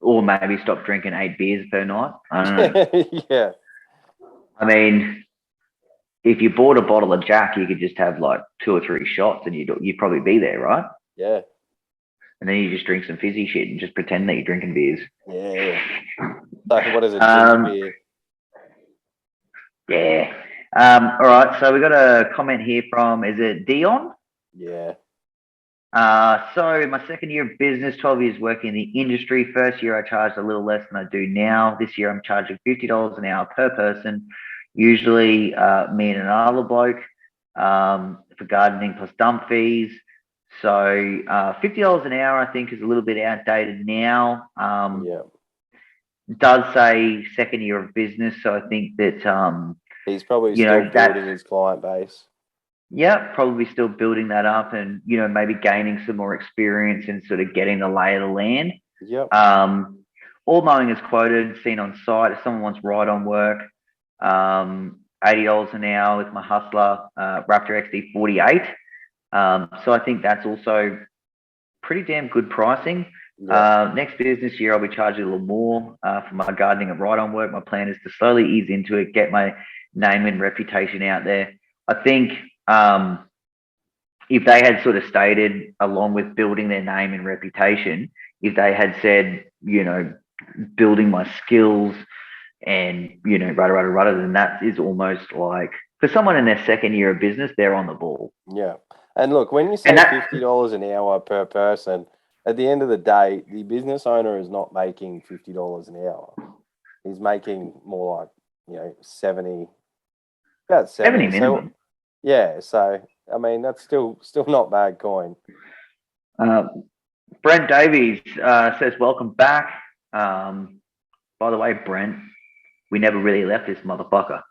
Or maybe stop drinking 8 beers per night. I don't know. Yeah. I mean, if you bought a bottle of Jack, you could just have like 2 or 3 shots, and you'd probably be there, right? Yeah. And then you just drink some fizzy shit and just pretend that you're drinking beers. Yeah. So what is it? Ginger beer? Yeah. All right. So we got a comment here from, is it Dion? Yeah. So my second year of business, 12 years working in the industry. First year I charged a little less than I do now. This year I'm charging $50 an hour per person. Usually me and another bloke for gardening plus dump fees. So $50 an hour I think is a little bit outdated now. Yeah. It does say second year of business, so I think that He's probably you still know building his client base. yeah, probably still building that up, and maybe gaining some more experience and sort of getting the lay of the land. Yep. All mowing is quoted, seen on site. If someone wants ride on work, $80 an hour with my Hustler Raptor XD48. So I think that's also pretty damn good pricing. Yeah. Next business year, I'll be charging a little more for my gardening and ride on work. My plan is to slowly ease into it, get my name and reputation out there. I think if they had sort of stated, along with building their name and reputation, if they had said, building my skills and, rather than that is almost like, for someone in their second year of business, they're on the ball. Yeah. And look, when you say $50 an hour per person, at the end of the day, the business owner is not making $50 an hour. He's making more like, 70, about 70 minimum. So, yeah. So, I mean, that's still not bad coin. Brent Davies says, welcome back. By the way, Brent, we never really left this motherfucker.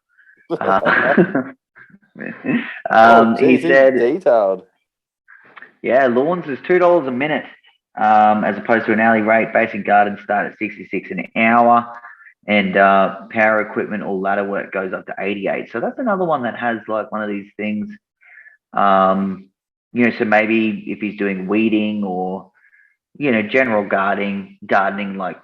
He said, detailed. Yeah, lawns is $2 a minute, as opposed to an alley rate. Basic gardens start at 66 an hour, and power equipment or ladder work goes up to 88. So that's another one that has like one of these things. So maybe if he's doing weeding or general gardening like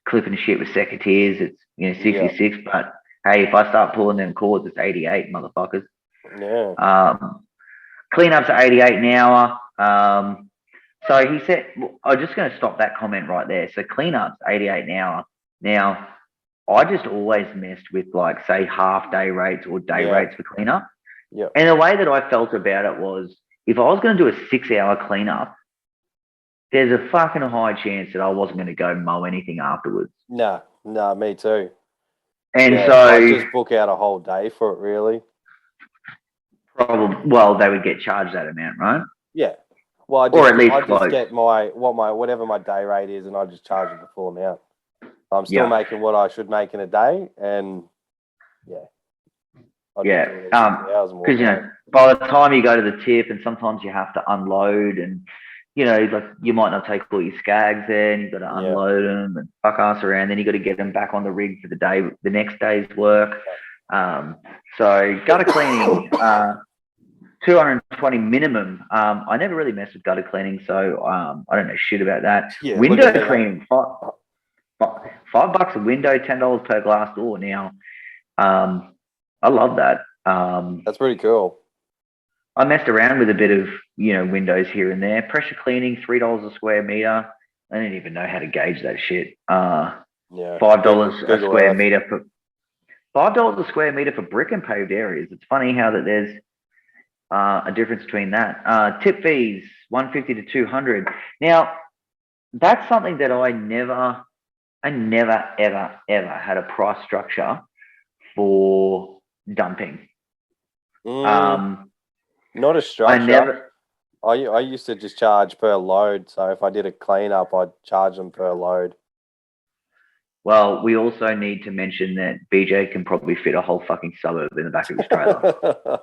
clipping shit with secateurs, it's 66. Yeah. But hey, if I start pulling them cords, it's 88, motherfuckers. Yeah. Cleanups are 88 an hour. So he said, I'm just going to stop that comment right there. So cleanups 88 an hour. Now, I just always messed with like say half day rates or day rates for cleanup. Yeah. And the way that I felt about it was, if I was going to do a 6-hour cleanup, there's a fucking high chance that I wasn't going to go mow anything afterwards. No, me too. And so I just book out a whole day for it, really. Probably, well, they would get charged that amount, right? Yeah. Well, I just get whatever my day rate is, and I just charge it the full amount. I'm still making what I should make in a day, and because by the time you go to the tip, and sometimes you have to unload, and like you might not take all your skags there, and you've got to unload them and fuck ass around. Then you got to get them back on the rig for the next day's work. So gutter cleaning, 220 minimum. I never really messed with gutter cleaning, so I don't know shit about that. Yeah, window cleaning, $5 a window, $10 per glass door. Now, I love that. That's pretty cool. I messed around with a bit of windows here and there. Pressure cleaning, $3 a square meter. I didn't even know how to gauge that shit. $5 a square meter for $5 a square meter for brick and paved areas. It's funny how that there's a difference between that. Tip fees, $150 to $200. Now, that's something that I never ever had a price structure for dumping. Um, Not a I structure. never. I used to just charge per load. So if I did a cleanup, I'd charge them per load. Well, we also need to mention that BJ can probably fit a whole fucking suburb in the back of his trailer.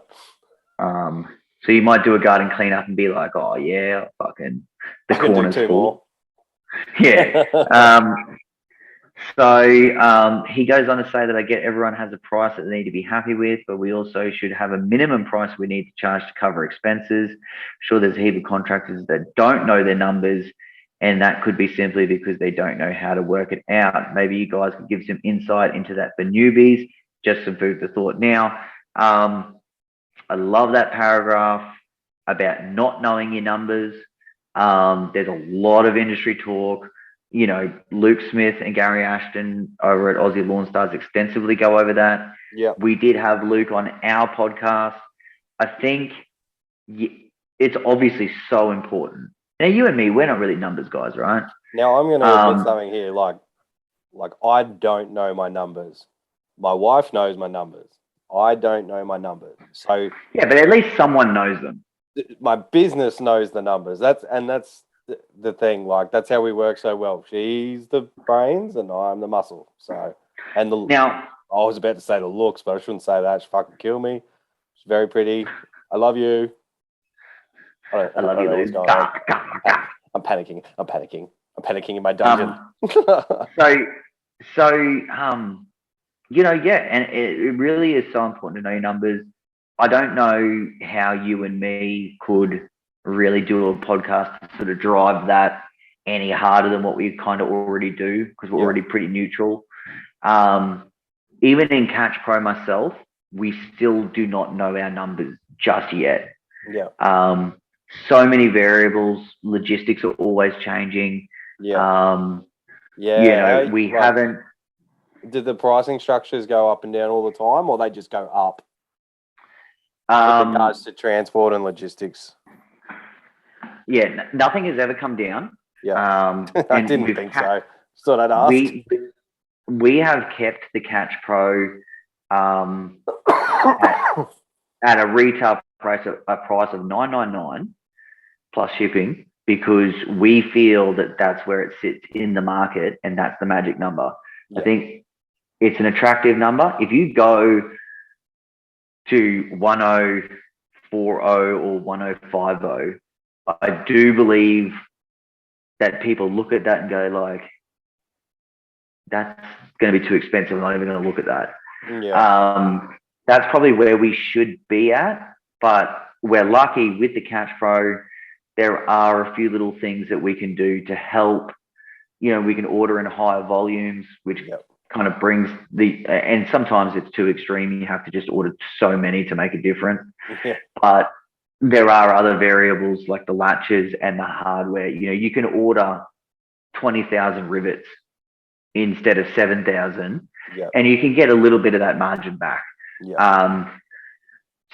So you might do a garden cleanup and be like, oh yeah, fucking the I can do corner's two full. more. Yeah. He goes on to say that I get everyone has a price that they need to be happy with, but we also should have a minimum price we need to charge to cover expenses. Sure, there's a heap of contractors that don't know their numbers, and that could be simply because they don't know how to work it out. Maybe you guys could give some insight into that for newbies. Just some food for thought. Now, I love that paragraph about not knowing your numbers. There's a lot of industry talk. You know, Luke Smith and Gary Ashton over at Aussie Lawn Stars extensively go over that. Yeah. We did have Luke on our podcast. I think it's obviously so important. Now, you and me, we're not really numbers guys, right? Now I'm going to admit something here. Like I don't know my numbers. My wife knows my numbers. I don't know my numbers. So yeah, but at least someone knows them. My business knows the numbers. That's the thing. Like that's how we work so well. She's the brains and I'm the muscle. So and the Now, I was about to say the looks, but I shouldn't say that. She fucking kill me. She's very pretty. I love you. I love you, know Luke. what's going on. I'm panicking. I'm panicking in my dungeon. Yeah, and it really is so important to know your numbers. I don't know how you and me could really do a podcast to sort of drive that any harder than what we kind of already do because we're already pretty neutral. Even in Catch Pro myself, we still do not know our numbers just yet. Yeah. So many variables, logistics are always changing. Yeah. We haven't. Did the pricing structures go up and down all the time, or they just go up? With regards to transport and logistics. Yeah, nothing has ever come down. Yeah. I didn't think so. Just thought I'd ask. We have kept the Catch Pro at a retail price of $9.99 plus shipping because we feel that that's where it sits in the market and that's the magic number. Yeah. I think it's an attractive number. If you go to 1040 or 1050, I do believe that people look at that and go like, that's going to be too expensive. I'm not even going to look at that. Yeah. That's probably where we should be at, but we're lucky with the Catch Pro. There are a few little things that we can do to help. You know, we can order in higher volumes, which kind of brings and sometimes it's too extreme. You have to just order so many to make a difference. Yeah. But there are other variables like the latches and the hardware. You know, you can order 20,000 rivets instead of 7,000, and you can get a little bit of that margin back. Yeah.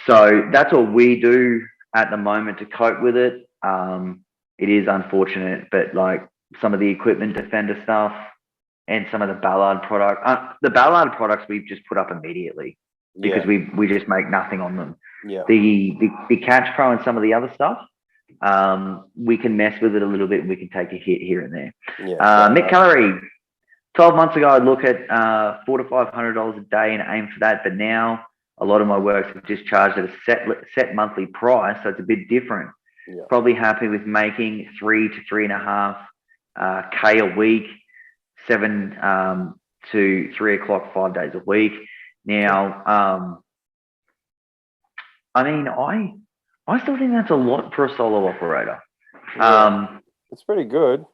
So that's what we do at the moment to cope with it. It is unfortunate, but like some of the Equipment Defender stuff and some of the Ballard products we've just put up immediately because we just make nothing on them. Yeah. The Catch Pro and some of the other stuff, we can mess with it a little bit and we can take a hit here and there. Mick Calorie, 12 months ago, I'd look at $400 to $500 a day and aim for that. But now a lot of my works are just charged at a set monthly price. So it's a bit different. Yeah. Probably happy with making 3 to 3.5 K a week, 7 to 3 o'clock, 5 days a week. Now, I mean, I still think that's a lot for a solo operator. It's pretty good.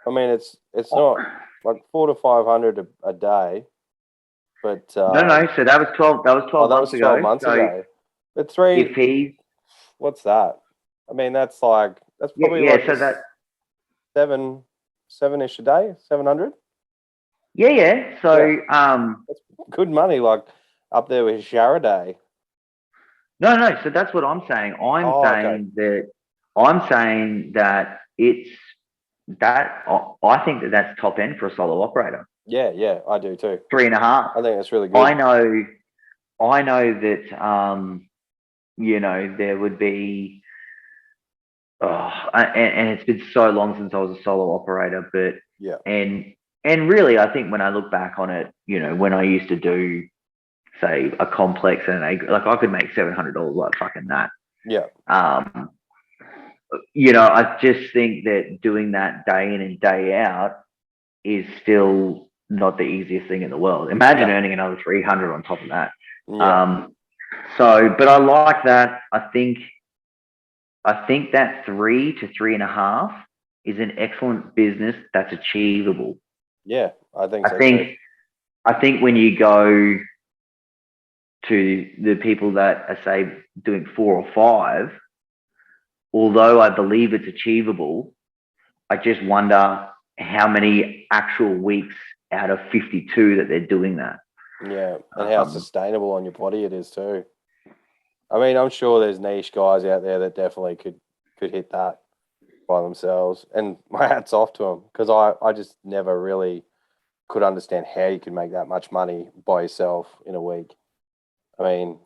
I mean, it's not like 400 to 500 a day, but no. So that was 12. That was 12 months ago. 12 months ago. But 3. If he, what's that? I mean, that's probably like so that 7-ish a day, 700. Yeah. So that's good money, like up there with Sharaday. No. So that's what I'm saying. I'm saying that it's I think that's top end for a solo operator. Yeah, I do too. 3.5. I think that's really good. I know that there would be, and it's been so long since I was a solo operator, but Yeah. and really, I think when I look back on it, when I used to do, say, a complex and like I could make $700 like fucking that. Yeah. I just think that doing that day in and day out is still not the easiest thing in the world. Imagine earning another 300 on top of that. Yeah. But I like that. I think that 3 to 3.5 is an excellent business that's achievable. Yeah, I think so. I think when you go to the people that are, say, doing 4 or 5, although I believe it's achievable, I just wonder how many actual weeks out of 52 that they're doing that. Yeah, and how sustainable on your body it is too. I mean, I'm sure there's niche guys out there that definitely could hit that by themselves, and my hat's off to them because I just never really could understand how you could make that much money by yourself in a week. I mean,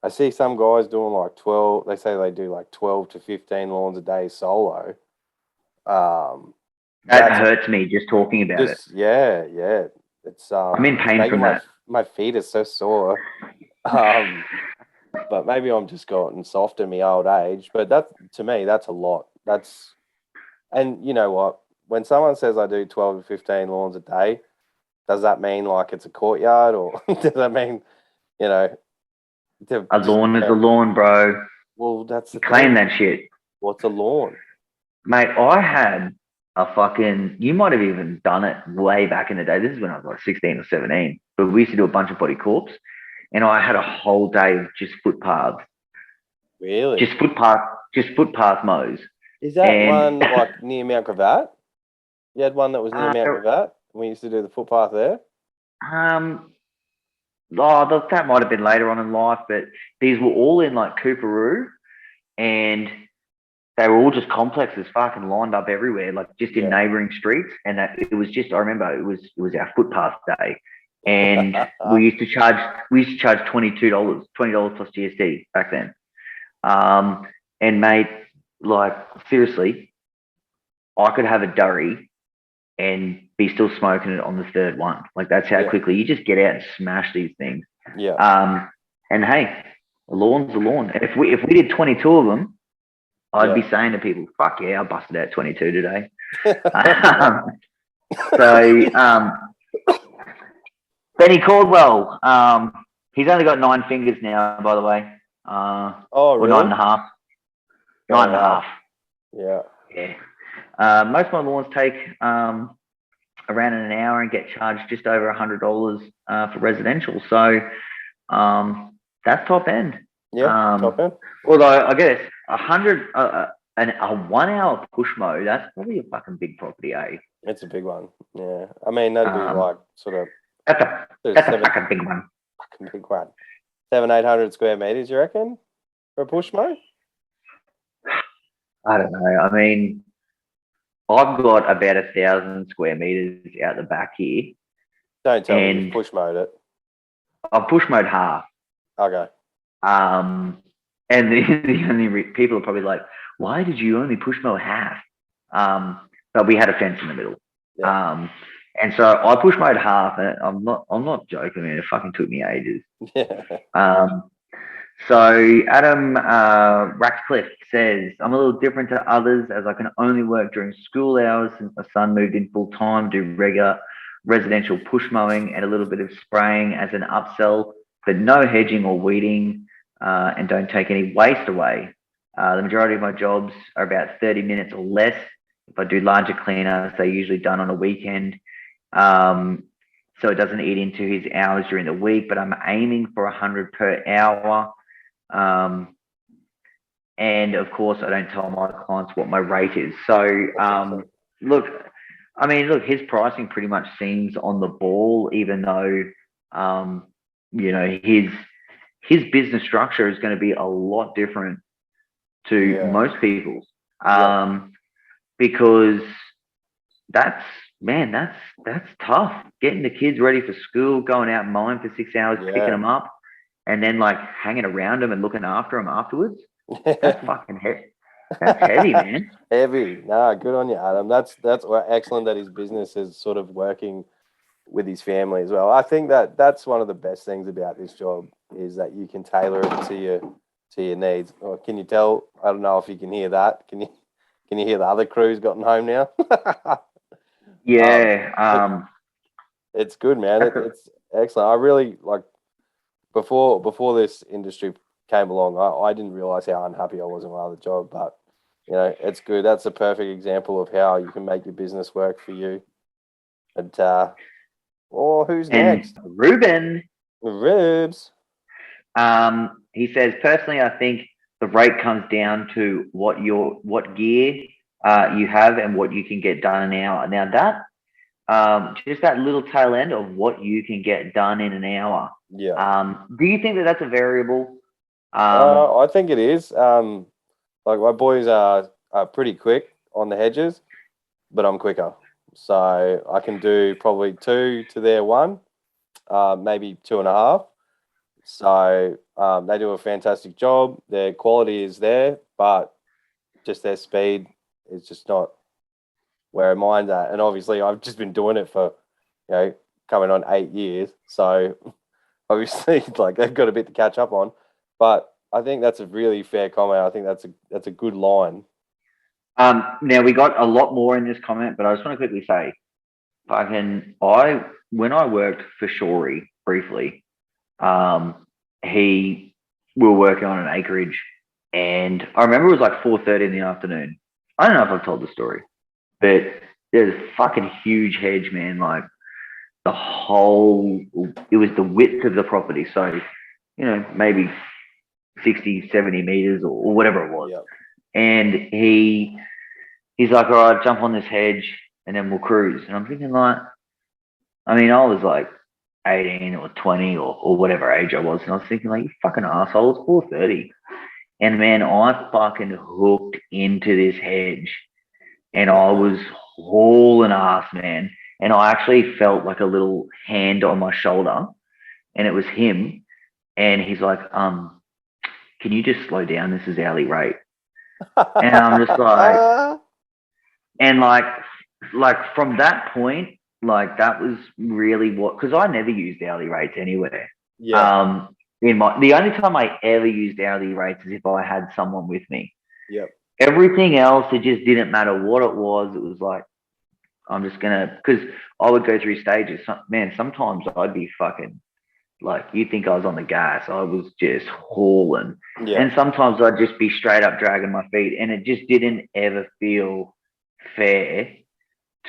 I see some guys doing like 12. They say they do like 12 to 15 lawns a day solo. That hurts me just talking about it. Yeah. It's I'm in pain from that. My feet are so sore. But maybe I'm just gotten soft in my old age. But that, to me, that's a lot. And you know what? When someone says I do 12 to 15 lawns a day, does that mean like it's a courtyard, or does that mean, a lawn is a lawn, bro? Well, that's the claim thing. that shit. What's a lawn? Mate, I had a fucking, you might have even done it way back in the day. This is when I was like 16 or 17. But we used to do a bunch of body corps, and I had a whole day of just footpaths. Really? Just footpath mows. Is that one like near Mount Gravatt? You had one that was near Mount Gravatt? We used to do the footpath there? That might have been later on in life, but these were all in like Cooperoo, and they were all just complexes fucking lined up everywhere, like just in neighbouring streets. And it was just, I remember it was our footpath day, and we used to charge $22 plus GST back then. And mate, like seriously, I could have a durry and be still smoking it on the third one. Like that's how quickly you just get out and smash these things. Yeah. And hey, a lawn's a lawn. If we did 22 of them, I'd be saying to people, "Fuck yeah, I busted out 22 today." Benny Caldwell, he's only got 9 fingers now, by the way. Oh, really? Or 9.5. 9.5. Yeah. Yeah. Most of my lawns take around an hour and get charged just over $100 for residential. So that's top end. Yeah, top end. Although I guess 100 a 1 hour push mow, that's probably a fucking big property, eh? It's a big one. Yeah, I mean that'd be like sort of. That's a fucking big one. Fucking big one. 700-800 square meters, you reckon, for a push mow? I don't know. I mean, I've got about 1,000 square meters out the back here. Don't tell me you push mowed it. I've push mowed half. Okay. And the only people are probably like, why did you only push mow half? But we had a fence in the middle. Yeah. And so I push mowed half, and I'm not joking, man. It fucking took me ages. Yeah. So Adam Ratcliffe says, I'm a little different to others as I can only work during school hours since my son moved in full time, do regular residential push mowing and a little bit of spraying as an upsell, but no hedging or weeding, and don't take any waste away. The majority of my jobs are about 30 minutes or less. If I do larger cleanups, they're usually done on a weekend. So it doesn't eat into his hours during the week, but I'm aiming for 100 per hour. And of course, I don't tell my clients what my rate is. So, look, his pricing pretty much seems on the ball, even though, his business structure is going to be a lot different to most people's. because that's man, that's tough. Getting the kids ready for school, going out mowing for 6 hours, picking Yeah. them up, and then like hanging around them and looking after them afterwards. That's fucking heavy. That's heavy, man. Heavy. Nah, good on you, Adam. That's excellent that his business is sort of working with his family as well. I think that that's one of the best things about this job is that you can tailor it to your needs. Or can you tell? I don't know if you can hear that. Can you hear the other crew's gotten home now? Yeah. It's good, man. It's excellent. I really like before this industry came along. I didn't realize how unhappy I was in my other job, but it's good. That's a perfect example of how you can make your business work for you. And who's and next? Ruben, Ribs. he says, personally, I think the rate comes down to what gear you have and what you can get done an hour. Now that just that little tail end of what you can get done in an hour. Yeah. Do you think that that's a variable? I think it is. Like my boys are pretty quick on the hedges, but I'm quicker. So I can do probably 2 to their 1, maybe 2.5. So they do a fantastic job. Their quality is there, but just their speed is just not where mine's at. And obviously, I've just been doing it for, coming on 8 years. So obviously, like they've got a bit to catch up on. But I think that's a really fair comment. I think that's a good line. Now we got a lot more in this comment, but I just want to quickly say, when I worked for Shorey briefly, we were working on an acreage, and I remember it was like 4:30 in the afternoon. I don't know if I've told the story, but there's a fucking huge hedge, man. Like it was the width of the property, so maybe 60, 70 meters or whatever it was. Yep. And he's like, all right, jump on this hedge and then we'll cruise. And I'm thinking like, I mean, I was like 18 or 20 or whatever age I was. And I was thinking like, you fucking asshole, it's 4:30. And man, I fucking hooked into this hedge and I was hauling ass, man. And I actually felt like a little hand on my shoulder and it was him. And he's like, can you just slow down? This is hourly rate. And I'm just like, and like from that point, like that was really because I never used hourly rates anywhere. Yeah. The only time I ever used hourly rates is if I had someone with me. Yep. Everything else, it just didn't matter what it was. It was like, I'm just because I would go through stages. Man, sometimes I'd be fucking like, you think I was on the gas. I was just hauling. Yeah. And sometimes I'd just be straight up dragging my feet. And it just didn't ever feel fair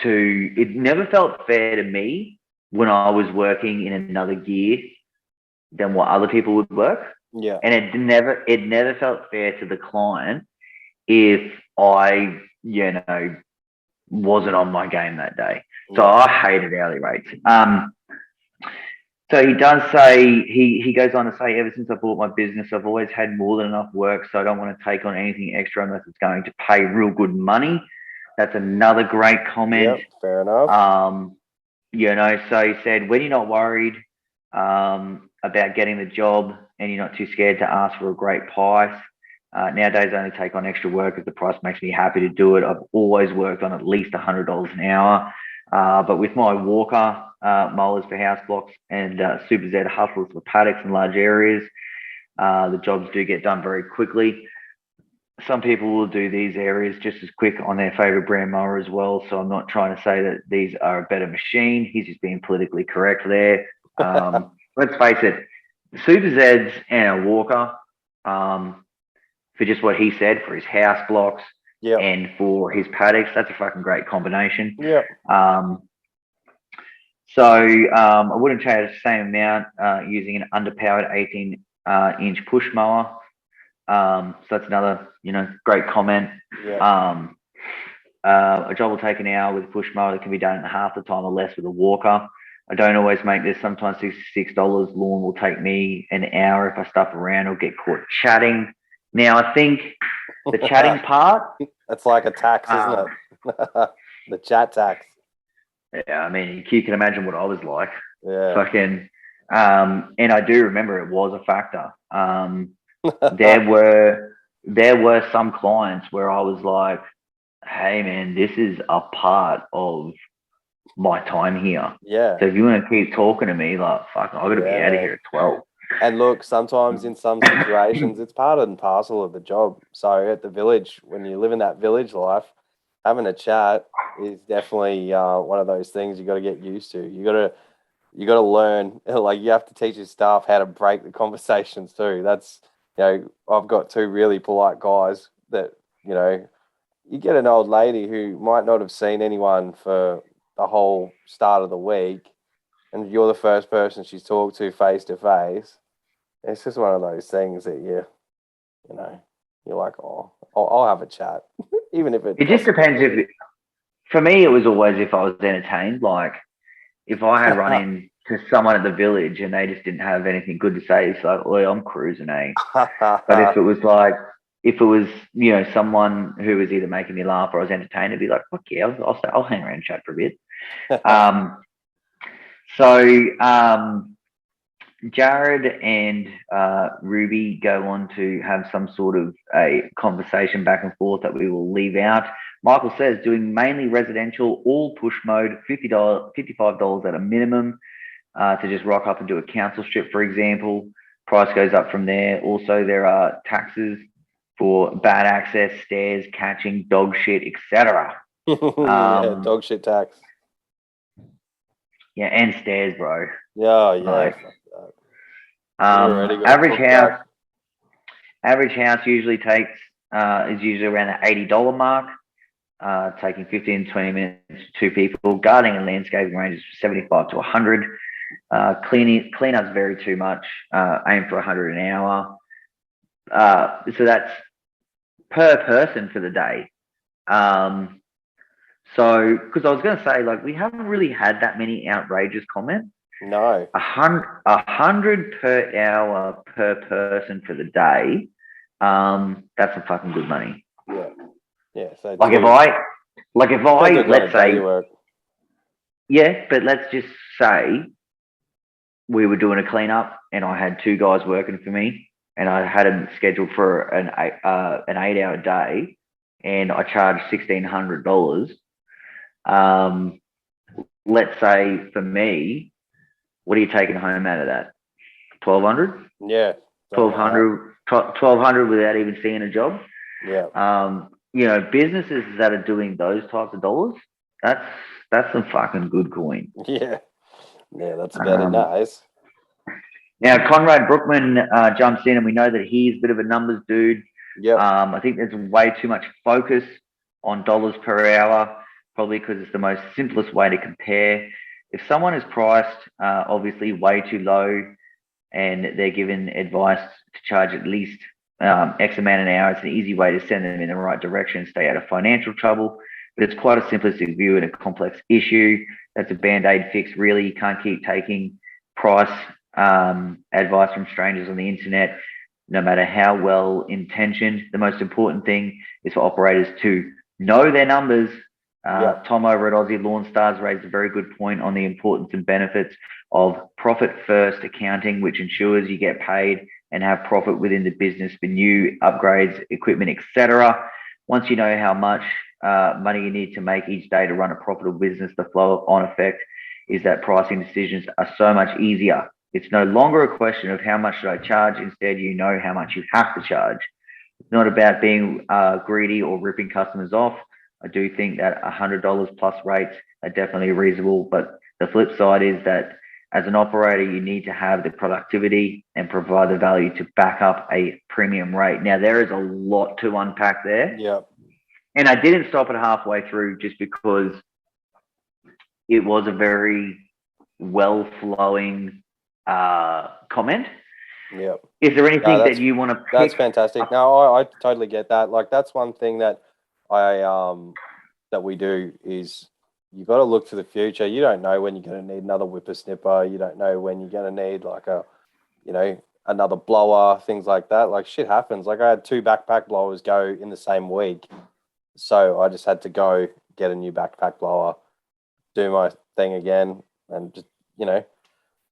it never felt fair to me when I was working in another gear than what other people would work. Yeah. And it never felt fair to the client if I, wasn't on my game that day. So I hated hourly rates. So he does say, he goes on to say, ever since I bought my business, I've always had more than enough work, so I don't want to take on anything extra unless it's going to pay real good money. That's another great comment. Yep, fair enough. So he said, when you're not worried about getting the job and you're not too scared to ask for a great price, nowadays I only take on extra work if the price makes me happy to do it. I've always worked on at least $100 an hour. But with my Walker mowers for house blocks and Super Z hustlers for paddocks and large areas, the jobs do get done very quickly. Some people will do these areas just as quick on their favorite brand mower as well. So I'm not trying to say that these are a better machine. He's just being politically correct there. Let's face it, Super Zeds and a Walker, for just what he said, for his house blocks and for his paddocks, that's a fucking great combination. Yeah. So I wouldn't charge the same amount using an underpowered 18-inch push mower. So that's another, great comment. Yeah. A job will take an hour with a push mower that can be done in half the time or less with a Walker. I don't always make this. Sometimes $66 lawn will take me an hour if I stuff around or get caught chatting. Now, I think the chatting part. That's like a tax, isn't it? The chat tax. Yeah, I mean, you can imagine what I was like. Yeah. Fucking, and I do remember it was a factor. There were some clients where I was like, hey man, this is a part of my time here. Yeah. So if you want to keep talking to me, like, fuck, I gotta be Yeah, out of man. here at 12. And look, sometimes in some situations, it's part and parcel of the job. So at the village, when you live in that village life, having a chat is definitely one of those things you got to get used to. You got to learn. Like you have to teach your staff how to break the conversations too. That's I've got two really polite guys that you get an old lady who might not have seen anyone for the whole start of the week, and you're the first person she's talked to face. It's just one of those things that you're like, oh, I'll have a chat, even if It just depends for me, it was always if I was entertained. Like, if I had run into someone at the village and they just didn't have anything good to say, it's like, oh, I'm cruising, eh? But if it was someone who was either making me laugh or I was entertained, it'd be like, fuck yeah, I'll hang around and chat for a bit. Jared and Ruby go on to have some sort of a conversation back and forth that we will leave out. Michael says doing mainly residential, all push mode, $55 at a minimum to just rock up and do a council strip, for example. Price goes up from there. Also, there are taxes for bad access, stairs, catching, dog shit, etc. Yeah, dog shit tax. Yeah, and stairs, bro. Yeah, yeah. Like, Average house usually takes is usually around the $80 mark, taking 15 to 20 minutes to two people. Gardening and landscaping ranges from 75 to 100. Cleanups vary too much. Aim for 100 an hour. So that's per person for the day. So, because I was going to say, like, we haven't really had that many outrageous comments. No. 100 per hour per person for the day. That's some fucking good money. Yeah. Yeah. So let's say, yeah, but let's just say we were doing a cleanup and I had two guys working for me and I had them scheduled for an 8-hour day and I charged $1,600. Let's say for me, what are you taking home out of that? 1,200? Yeah. 1,200 without even seeing a job. Yeah. Businesses that are doing those types of dollars, that's some fucking good coin. Yeah. Yeah, that's very nice. Now, Conrad Brookman jumps in, and we know that he's a bit of a numbers dude. Yeah. I think there's way too much focus on dollars per hour, probably because it's the most simplest way to compare. If someone is priced obviously way too low and they're given advice to charge at least X amount an hour, it's an easy way to send them in the right direction and stay out of financial trouble. But it's quite a simplistic view and a complex issue. That's a band-aid fix, really. You can't keep taking price advice from strangers on the internet, no matter how well intentioned. The most important thing is for operators to know their numbers. Tom over at Aussie Lawn Stars raised a very good point on the importance and benefits of profit first accounting, which ensures you get paid and have profit within the business for new upgrades, equipment, etc. Once you know how much money you need to make each day to run a profitable business, the flow-on effect is that pricing decisions are so much easier. It's no longer a question of how much should I charge. Instead, you know how much you have to charge. It's not about being greedy or ripping customers off. I do think that $100 plus rates are definitely reasonable, but the flip side is that as an operator, you need to have the productivity and provide the value to back up a premium rate. Now, there is a lot to unpack there. Yeah. And I didn't stop it halfway through just because it was a very well-flowing comment. Yeah. Is there anything that you want to pick? That's fantastic. No, I totally get that. Like, that's one thing that that we do is you got to look to the future. You don't know when you're going to need another whippersnipper. You don't know when you're going to need like another blower, things like that. Like, shit happens. Like, I had 2 backpack blowers go in the same week. So I just had to go get a new backpack blower, do my thing again, and just,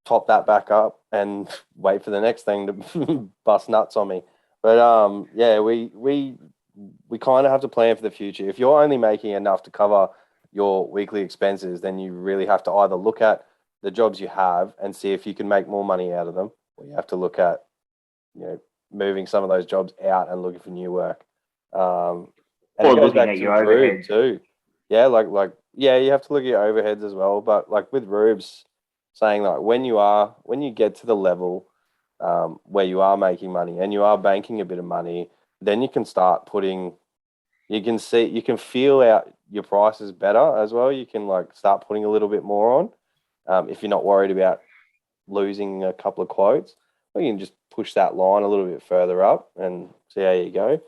top that back up and wait for the next thing to bust nuts on me. But yeah, we kind of have to plan for the future. If you're only making enough to cover your weekly expenses, then you really have to either look at the jobs you have and see if you can make more money out of them, or you have to look at, moving some of those jobs out and looking for new work. And Or it goes looking back at to your Rube overheads. too. Yeah, yeah, you have to look at your overheads as well. But like with Rube's saying, like when you get to the level where you are making money and you are banking a bit of money, then you can start you can feel out your prices better as well. You can like start putting a little bit more on if you're not worried about losing a couple of quotes. Or you can just push that line a little bit further up and see how you go.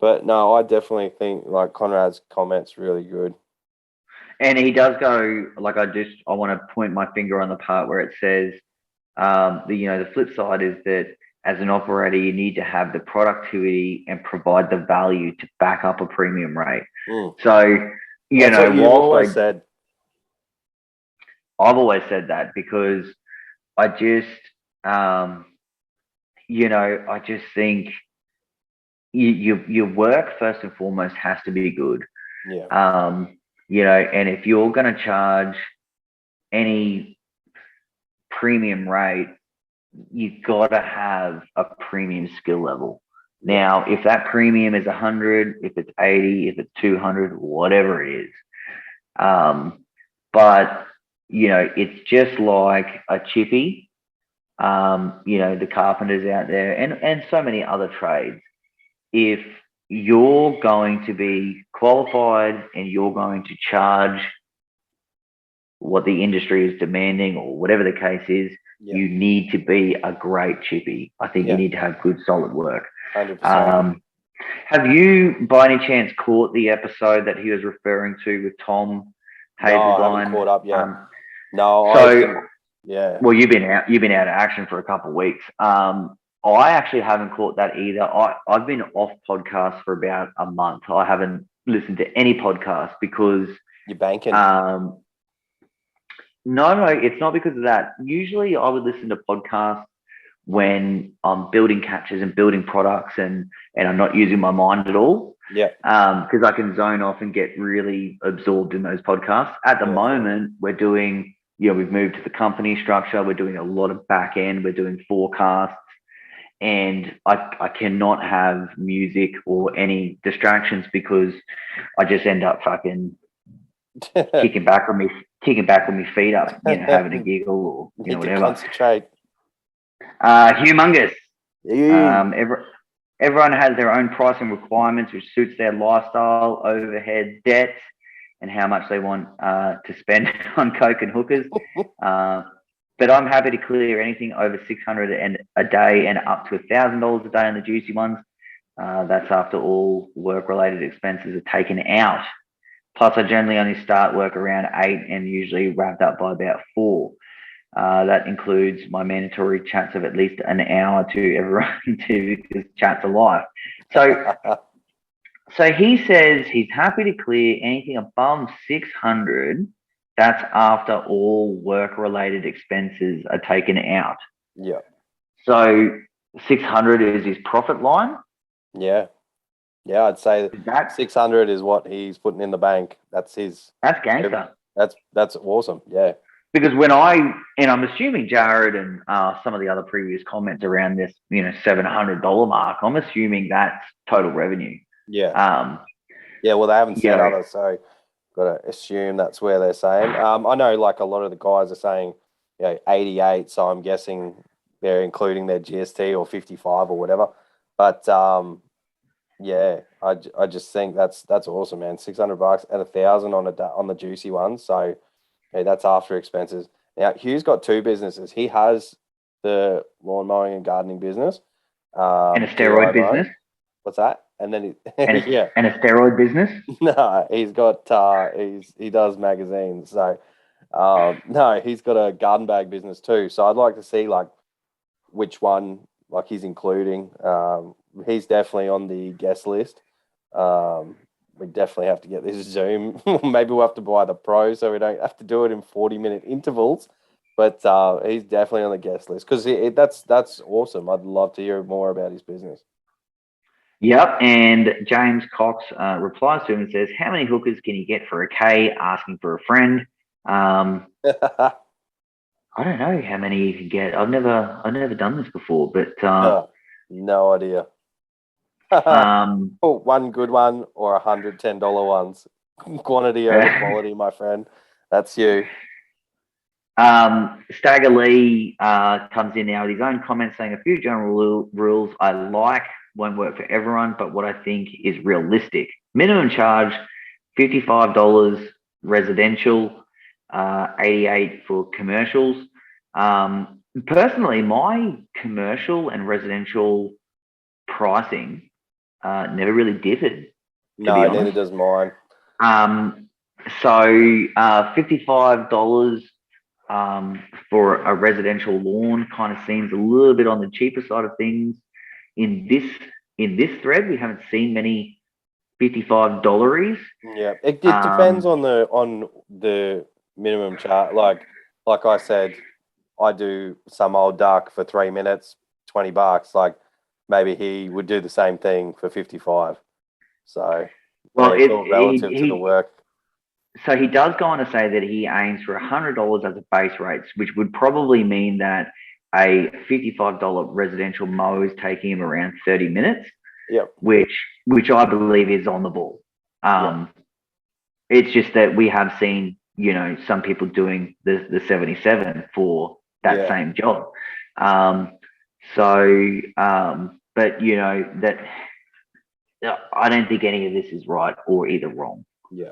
But no, I definitely think like Conrad's comment's really good. And he does go like I want to point my finger on the part where it says the flip side is that as an operator you need to have the productivity and provide the value to back up a premium rate. So That's what you've always said. I've always said that because I just I just think your work first and foremost has to be good. Yeah. And if you're going to charge any premium rate, you've got to have a premium skill level. Now, if that premium is 100, if it's 80, if it's 200, whatever it is, but it's just like a chippy. The carpenters out there and so many other trades. If you're going to be qualified and you're going to charge what the industry is demanding or whatever the case is, you need to be a great chippy. I think you need to have good, solid work. 100%. Have you, by any chance, caught the episode that he was referring to with Tom Hazelline? No, I haven't caught up yet. No, yeah. Well, you've been out of action for a couple of weeks. I actually haven't caught that either. I've been off podcasts for about a month. I haven't listened to any podcasts because you're banking. No, it's not because of that. Usually I would listen to podcasts when I'm building catches and building products and I'm not using my mind at all. Yeah. Because I can zone off and get really absorbed in those podcasts. At the moment, we're doing, we've moved to the company structure. We're doing a lot of back end. We're doing forecasts. And I cannot have music or any distractions because I just end up fucking kicking back with my feet up, having a giggle or whatever. Concentrate. Humongous. Everyone has their own pricing requirements, which suits their lifestyle, overhead, debts, and how much they want to spend on coke and hookers. But I'm happy to clear anything over $600 a day and up to $1,000 a day on the juicy ones. That's after all work-related expenses are taken out. Plus, I generally only start work around 8 and usually wrapped up by about 4. That includes my mandatory chats of at least an hour to everyone too, because chats are live. So he says he's happy to clear anything above 600. That's after all work-related expenses are taken out. Yeah. So 600 is his profit line. Yeah. Yeah, I'd say that 600 is what he's putting in the bank. That's gangster. That's awesome. Yeah. Because I'm assuming Jared and some of the other previous comments around this, $700 mark, I'm assuming that's total revenue. Yeah. Well, they haven't said other, so got to assume that's where they're saying. I know like a lot of the guys are saying, 88, so I'm guessing they're including their GST or 55 or whatever. But yeah, I just think that's awesome, man. $600 and $1,000 on the juicy ones. So that's after expenses. Now Hugh's got 2 businesses. He has the lawn mowing and gardening business, and a steroid business. What's that? And then and a steroid business. No, he's got he does magazines. So no, he's got a garden bag business too. So I'd like to see like which one like he's including. He's definitely on the guest list. we definitely have to get this Zoom. Maybe we'll have to buy the Pro so we don't have to do it in 40-minute intervals. But he's definitely on the guest list because that's awesome. I'd love to hear more about his business. Yep. And James Cox replies to him and says, "How many hookers can you get for a K?" Asking for a friend. I don't know how many you can get. I've never done this before, but no idea. One good one or $110 ones. Quantity over quality, my friend. That's you. Stagger Lee comes in now with his own comments saying a few general rules I like won't work for everyone, but what I think is realistic. Minimum charge, $55 residential, 88 for commercials. Personally, my commercial and residential pricing never really differed. No, neither does mine. So $55 for a residential lawn kind of seems a little bit on the cheaper side of things. In this thread, we haven't seen many $55. Yeah, it depends on the minimum charge. Like I said, I do some old duck for 3 minutes, $20. Like maybe he would do the same thing for 55. So well, it's all relative to the work. So he does go on to say that he aims for $100 as a base rate, which would probably mean that a $55 residential mow is taking him around 30 minutes. Yep. Which I believe is on the ball. It's just that we have seen, some people doing the 77 for that same job. But that I don't think any of this is right or either wrong. Yeah.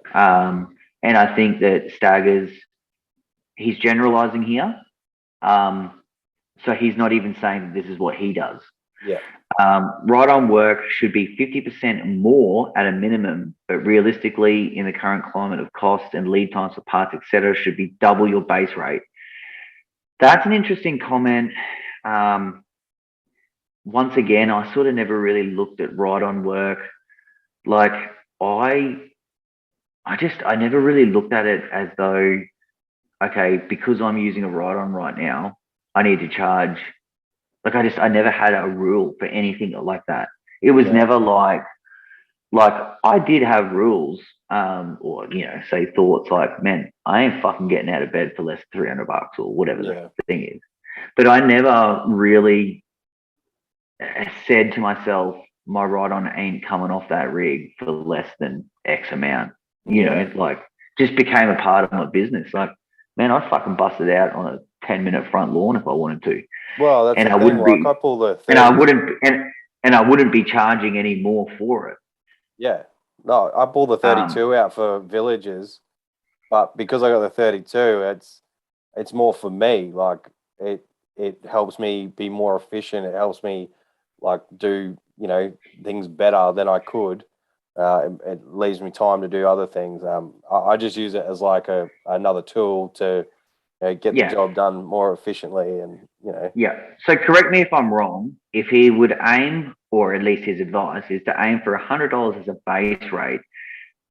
And I think that Staggers, he's generalizing here. So he's not even saying that this is what he does. Yeah. Right on work should be 50% more at a minimum, but realistically, in the current climate of cost and lead times for parts, etc., should be double your base rate. That's an interesting comment. Once again, I sort of never really looked at right on work. Like I never really looked at it as though, okay, because I'm using a right on right now, I need to charge. Like I never had a rule for anything like that. It was never like I did have rules, or say thoughts like, man, I ain't fucking getting out of bed for less than $300 or whatever the thing is. But I never really said to myself, my right on ain't coming off that rig for less than X amount. Just became a part of my business. Like, man, I'd fucking bust it out on a 10-minute front lawn if I wanted to. Well, that's I pull the 30. And I wouldn't be charging any more for it. Yeah. No, I pull the 32 out for villages, but because I got the 32, it's more for me. Like it helps me be more efficient. It helps me do things better than I could. It leaves me time to do other things. I just use it as another tool to get the job done more efficiently, and Yeah. So correct me if I'm wrong. If he would aim, or at least his advice is to aim for $100 as a base rate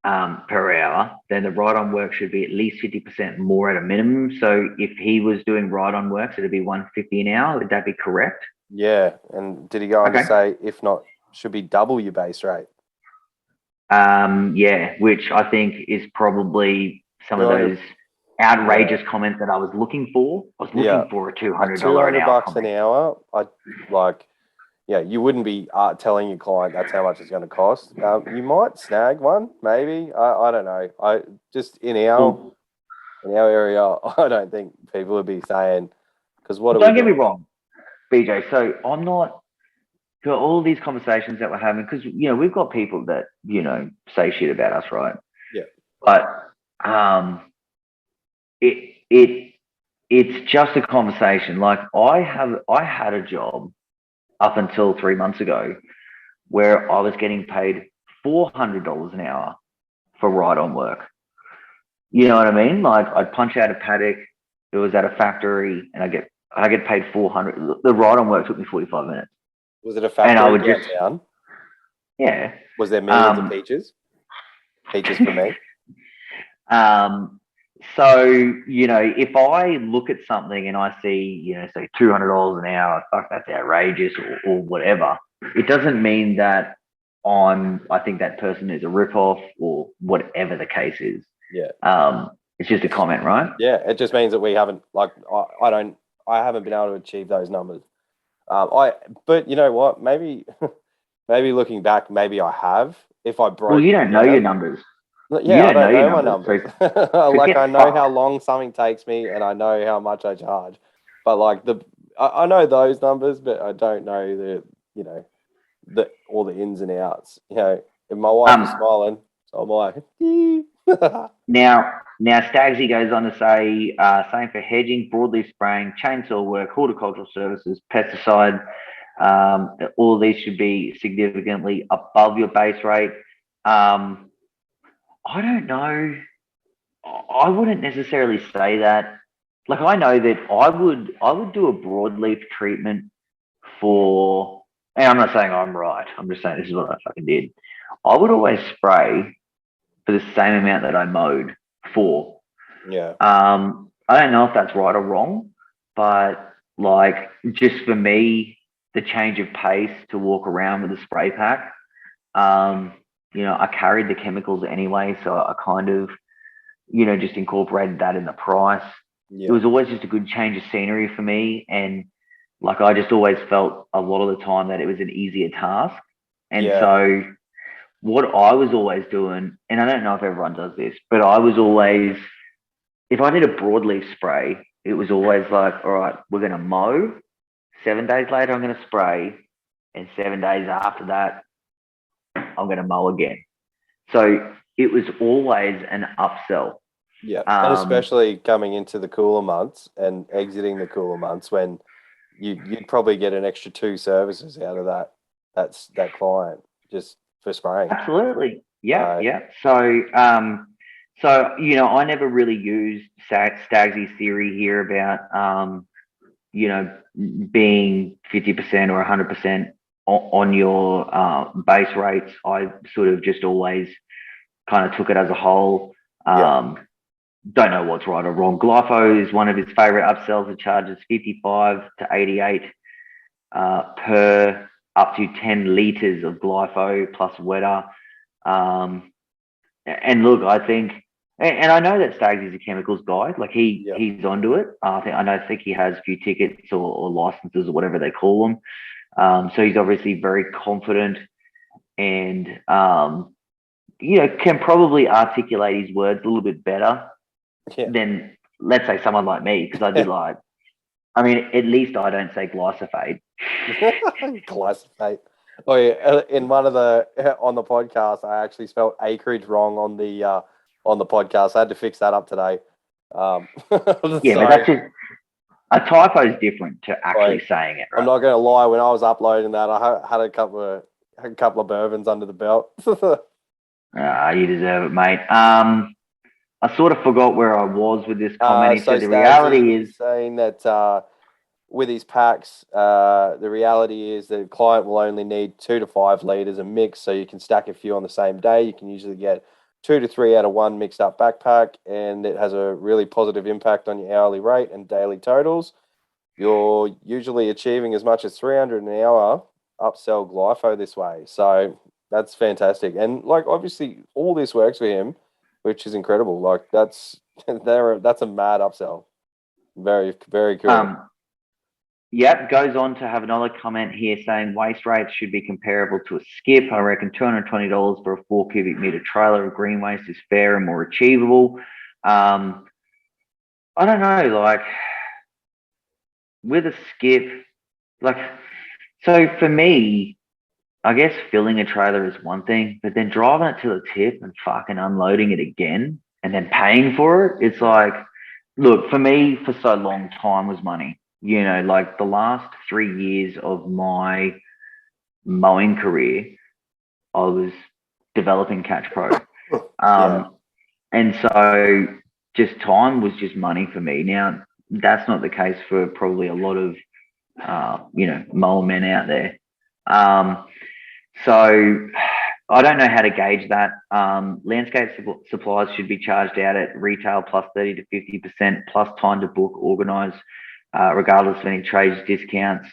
per hour, then the right on work should be at least 50% more at a minimum. So if he was doing right on work, so it'd be $150 an hour. Would that be correct? Yeah. And did he go on to say, if not, should be double your base rate? Yeah, which I think is probably some of those outrageous comments that I was looking for. I was looking for a $200 an hour. $200 an hour. You wouldn't be telling your client that's how much it's going to cost. You might snag one, maybe. I don't know. I just in our area, I don't think people would be saying, because don't get me wrong, BJ. So I'm not for all these conversations that we're having, because we've got people that say shit about us, right? Yeah. But it's just a conversation. Like I had a job up until 3 months ago where I was getting paid $400 an hour for right on work. You know what I mean? Like I'd punch out a paddock. It was at a factory, and I get paid $400. The right on work took me 45 minutes. Was it a factory downtown? Yeah. Was there millions of peaches? Peaches for me. So, you know, if I look at something and I see, you know, say $200 an hour, fuck, that's outrageous or whatever, it doesn't mean that I think that person is a ripoff or whatever the case is. Yeah. It's just a comment, right? Yeah. It just means that we haven't, like, I haven't been able to achieve those numbers. But you know what? Maybe looking back, maybe I have. If I broke. Well, you don't know down. your numbers. Yeah, I don't know my numbers. numbers. So Like, get I know fucked. how long something takes me, and I know how much I charge. But like I know those numbers, but I don't know all the ins and outs. You know, if my wife is smiling, so am I. Now, Stagsy goes on to say, same for hedging, broadleaf spraying, chainsaw work, horticultural services, pesticide. All of these should be significantly above your base rate. I don't know. I wouldn't necessarily say that. Like, I know that I would do a broadleaf treatment for, and I'm not saying I'm right. I'm just saying this is what I fucking did. I would always spray for the same amount that I mowed for. Yeah. I don't know if that's right or wrong, but like, just for me, the change of pace to walk around with a spray pack, you know, I carried the chemicals anyway, so I kind of, you know, just incorporated that in the price. Yeah. It was always just a good change of scenery for me, and like, I just always felt a lot of the time that it was an easier task. And Yeah. so what I was always doing, and I don't know if everyone does this, but I was always, if I did a broadleaf spray, it was always like, all right, we're going to mow. 7 days later, I'm going to spray. And 7 days after that, I'm going to mow again. So it was always an upsell. Yeah. And especially coming into the cooler months and exiting the cooler months when you'd probably get an extra 2 services out of that client just for spraying. Absolutely. Yeah. Yeah. So, you know, I never really used Stagsy's theory here about, you know, being 50% or 100% on your base rates. I sort of just always kind of took it as a whole. Don't know what's right or wrong. Glypho is one of his favorite upsells. It charges 55 to 88 per up to 10 liters of Glypho plus wetter. And look, I think, and I know that Staggs is a chemicals guy. Like, he's onto it. I think he has a few tickets or licenses or whatever they call them. So he's obviously very confident and, you know, can probably articulate his words a little bit better than, let's say, someone like me, because I'd be like, I mean, at least I don't say glyphosate. Glyphosate. Oh yeah, in one of on the podcast, I actually spelled acreage wrong on the podcast. I had to fix that up today. But that's just, a typo is different to actually saying it. Right? I'm not going to lie. When I was uploading that, I had a couple of bourbons under the belt. You deserve it, mate. I sort of forgot where I was with this comment. He said the reality is saying that with his packs, the reality is that the client will only need 2 to 5 liters of mix, so you can stack a few on the same day. You can usually get 2 to 3 out of one mixed up backpack, and it has a really positive impact on your hourly rate and daily totals. You're usually achieving as much as 300 an hour upsell Glypho this way. So that's fantastic. And like, obviously all this works for him, which is incredible. Like, that's a mad upsell. Very, very cool. Yep, goes on to have another comment here saying waste rates should be comparable to a skip. I reckon $220 for a 4 cubic meter trailer of green waste is fair and more achievable. I don't know, like, with a skip, like, so for me, I guess filling a trailer is one thing, but then driving it to the tip and fucking unloading it again and then paying for it, it's like, look, for me, for so long, time was money. You know, like, the last 3 years of my mowing career, I was developing Catch Pro. And so just time was just money for me. Now, that's not the case for probably a lot of, you know, mower men out there. So I don't know how to gauge that. Landscape supplies should be charged out at retail plus 30 to 50% plus time to book, organise, regardless of any trades discounts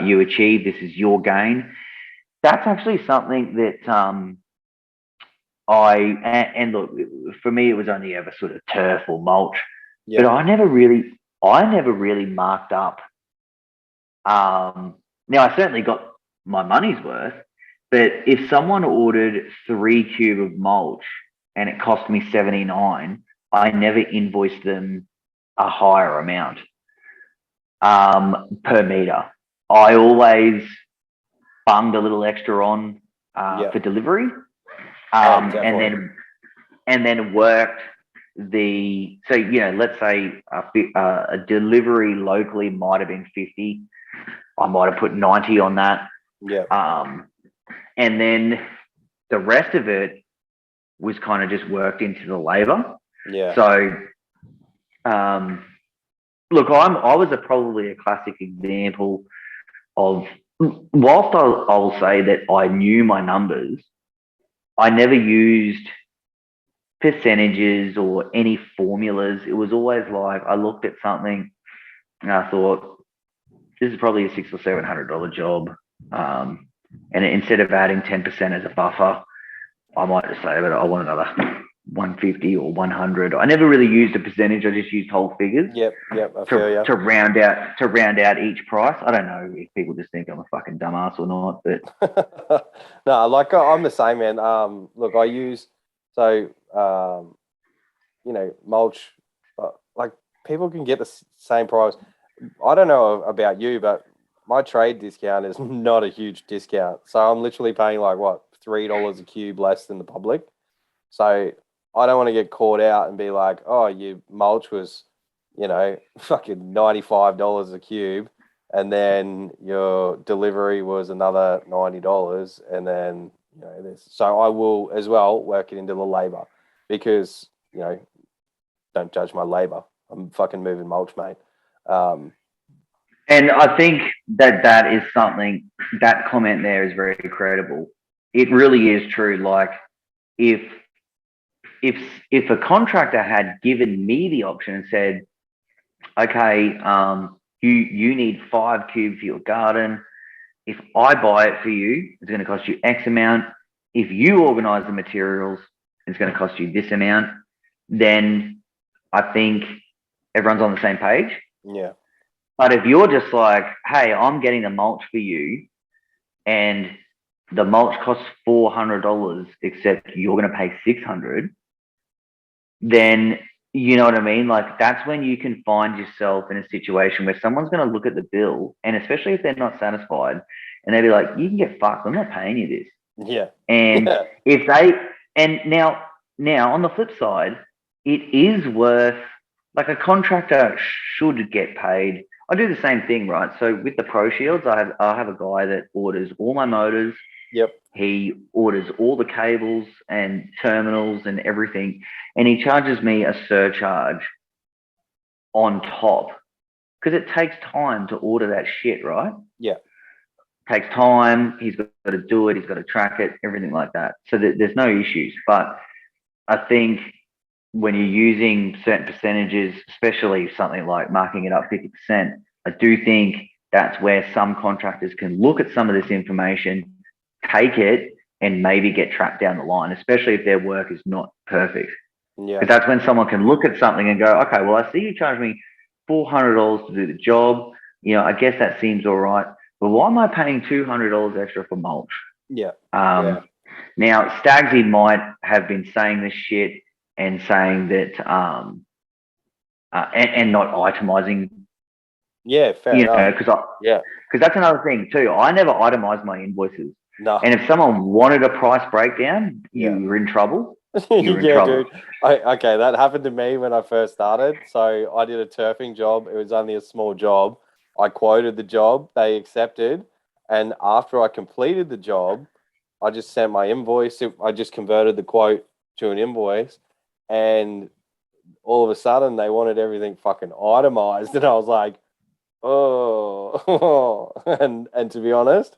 you achieve. This is your gain. That's actually something that and look, for me, it was only ever sort of turf or mulch, Yeah. but I never really marked up. Now I certainly got my money's worth, but if someone ordered 3 cube of mulch and it cost me 79, I never invoiced them a higher amount per meter. I always bunged a little extra on for delivery, and then worked so let's say a delivery locally might have been 50. I might have put 90 on that. Yeah. And then the rest of it was kind of just worked into the labor. Yeah. So, look, I was probably a classic example of, whilst I'll say that I knew my numbers, I never used percentages or any formulas. It was always like I looked at something and I thought, this is probably a $600 or $700 job. And instead of adding 10% as a buffer, I might just say, but I want another 150 or 100. I never really used a percentage. I just used whole figures. Yep. I feel you. To round out each price. I don't know if people just think I'm a fucking dumbass or not, but no, like I'm the same, man. Look, I use mulch. Like people can get the same price. I don't know about you, but my trade discount is not a huge discount. So I'm literally paying like what, $3 a cube less than the public. So I don't want to get caught out and be like, oh, your mulch was, fucking $95 a cube, and then your delivery was another $90, and then this. So I will as well work it into the labor, because don't judge my labor. I'm fucking moving mulch, mate. And I think that is something, that comment there is very credible. It really is true. Like if a contractor had given me the option and said, okay, you need 5 cubes for your garden. If I buy it for you, it's going to cost you X amount. If you organize the materials, it's going to cost you this amount. Then I think everyone's on the same page. Yeah. But if you're just like, hey, I'm getting the mulch for you, and the mulch costs $400, except you're going to pay $600, then you know what I mean? Like that's when you can find yourself in a situation where someone's going to look at the bill, and especially if they're not satisfied, and they'll be like, you can get fucked. I'm not paying you this. Yeah. And if they, and now on the flip side, it is worth, like a contractor should get paid. I do the same thing, right? So with the Pro Shields, I have a guy that orders all my motors. Yep. He orders all the cables and terminals and everything, and he charges me a surcharge on top because it takes time to order that shit, right? Yeah. It takes time. He's got to do it. He's got to track it, everything like that. So there's no issues. But I think when you're using certain percentages, especially something like marking it up 50%, I do think that's where some contractors can look at some of this information, take it, and maybe get tracked down the line, especially if their work is not perfect. Yeah. Because that's when someone can look at something and go, okay, well, I see you charge me $400 to do the job. I guess that seems all right. But why am I paying $200 extra for mulch? Yeah. Now, Stagsy might have been saying this shit and saying that, and not itemizing. Yeah, fair enough. Because that's another thing too. I never itemize my invoices. No. And if someone wanted a price breakdown, you're in trouble. You're in trouble. Dude. Okay, that happened to me when I first started. So I did a turfing job. It was only a small job. I quoted the job. They accepted. And after I completed the job, I just sent my invoice. I just converted the quote to an invoice. And all of a sudden, they wanted everything fucking itemized. And I was like, oh. And to be honest,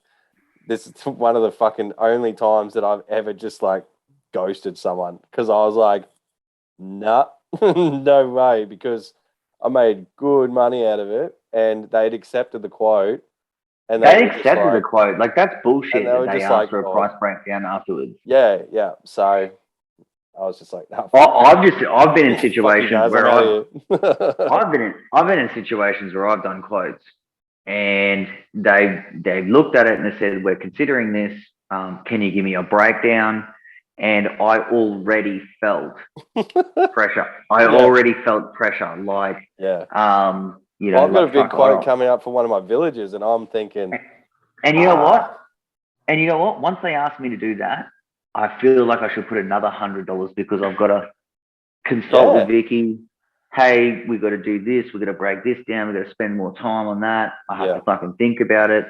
this is one of the fucking only times that I've ever just like ghosted someone because I was like, nah, no way, because I made good money out of it and they'd accepted the quote and They were just accepted the like, quote. Like, that's bullshit and they that were they just asked like, for a oh, price breakdown afterwards. yeah. So I was just like, no, I've been in fuck you situations guys, I'm where out of here. I've been in situations where I've done quotes and they've looked at it and they said, we're considering this. Can you give me a breakdown? And I already felt pressure. I Yeah. already felt pressure. Like, Yeah. you Well, know, I've got a like, big fuck, quote coming up for one of my villages, and I'm thinking, and you know what? And you know what? Once they ask me to do that, I feel like I should put another $100 because I've got to consult with Vicky. Hey, we got to do this. We got to break this down. We got to spend more time on that. I have to fucking think about it.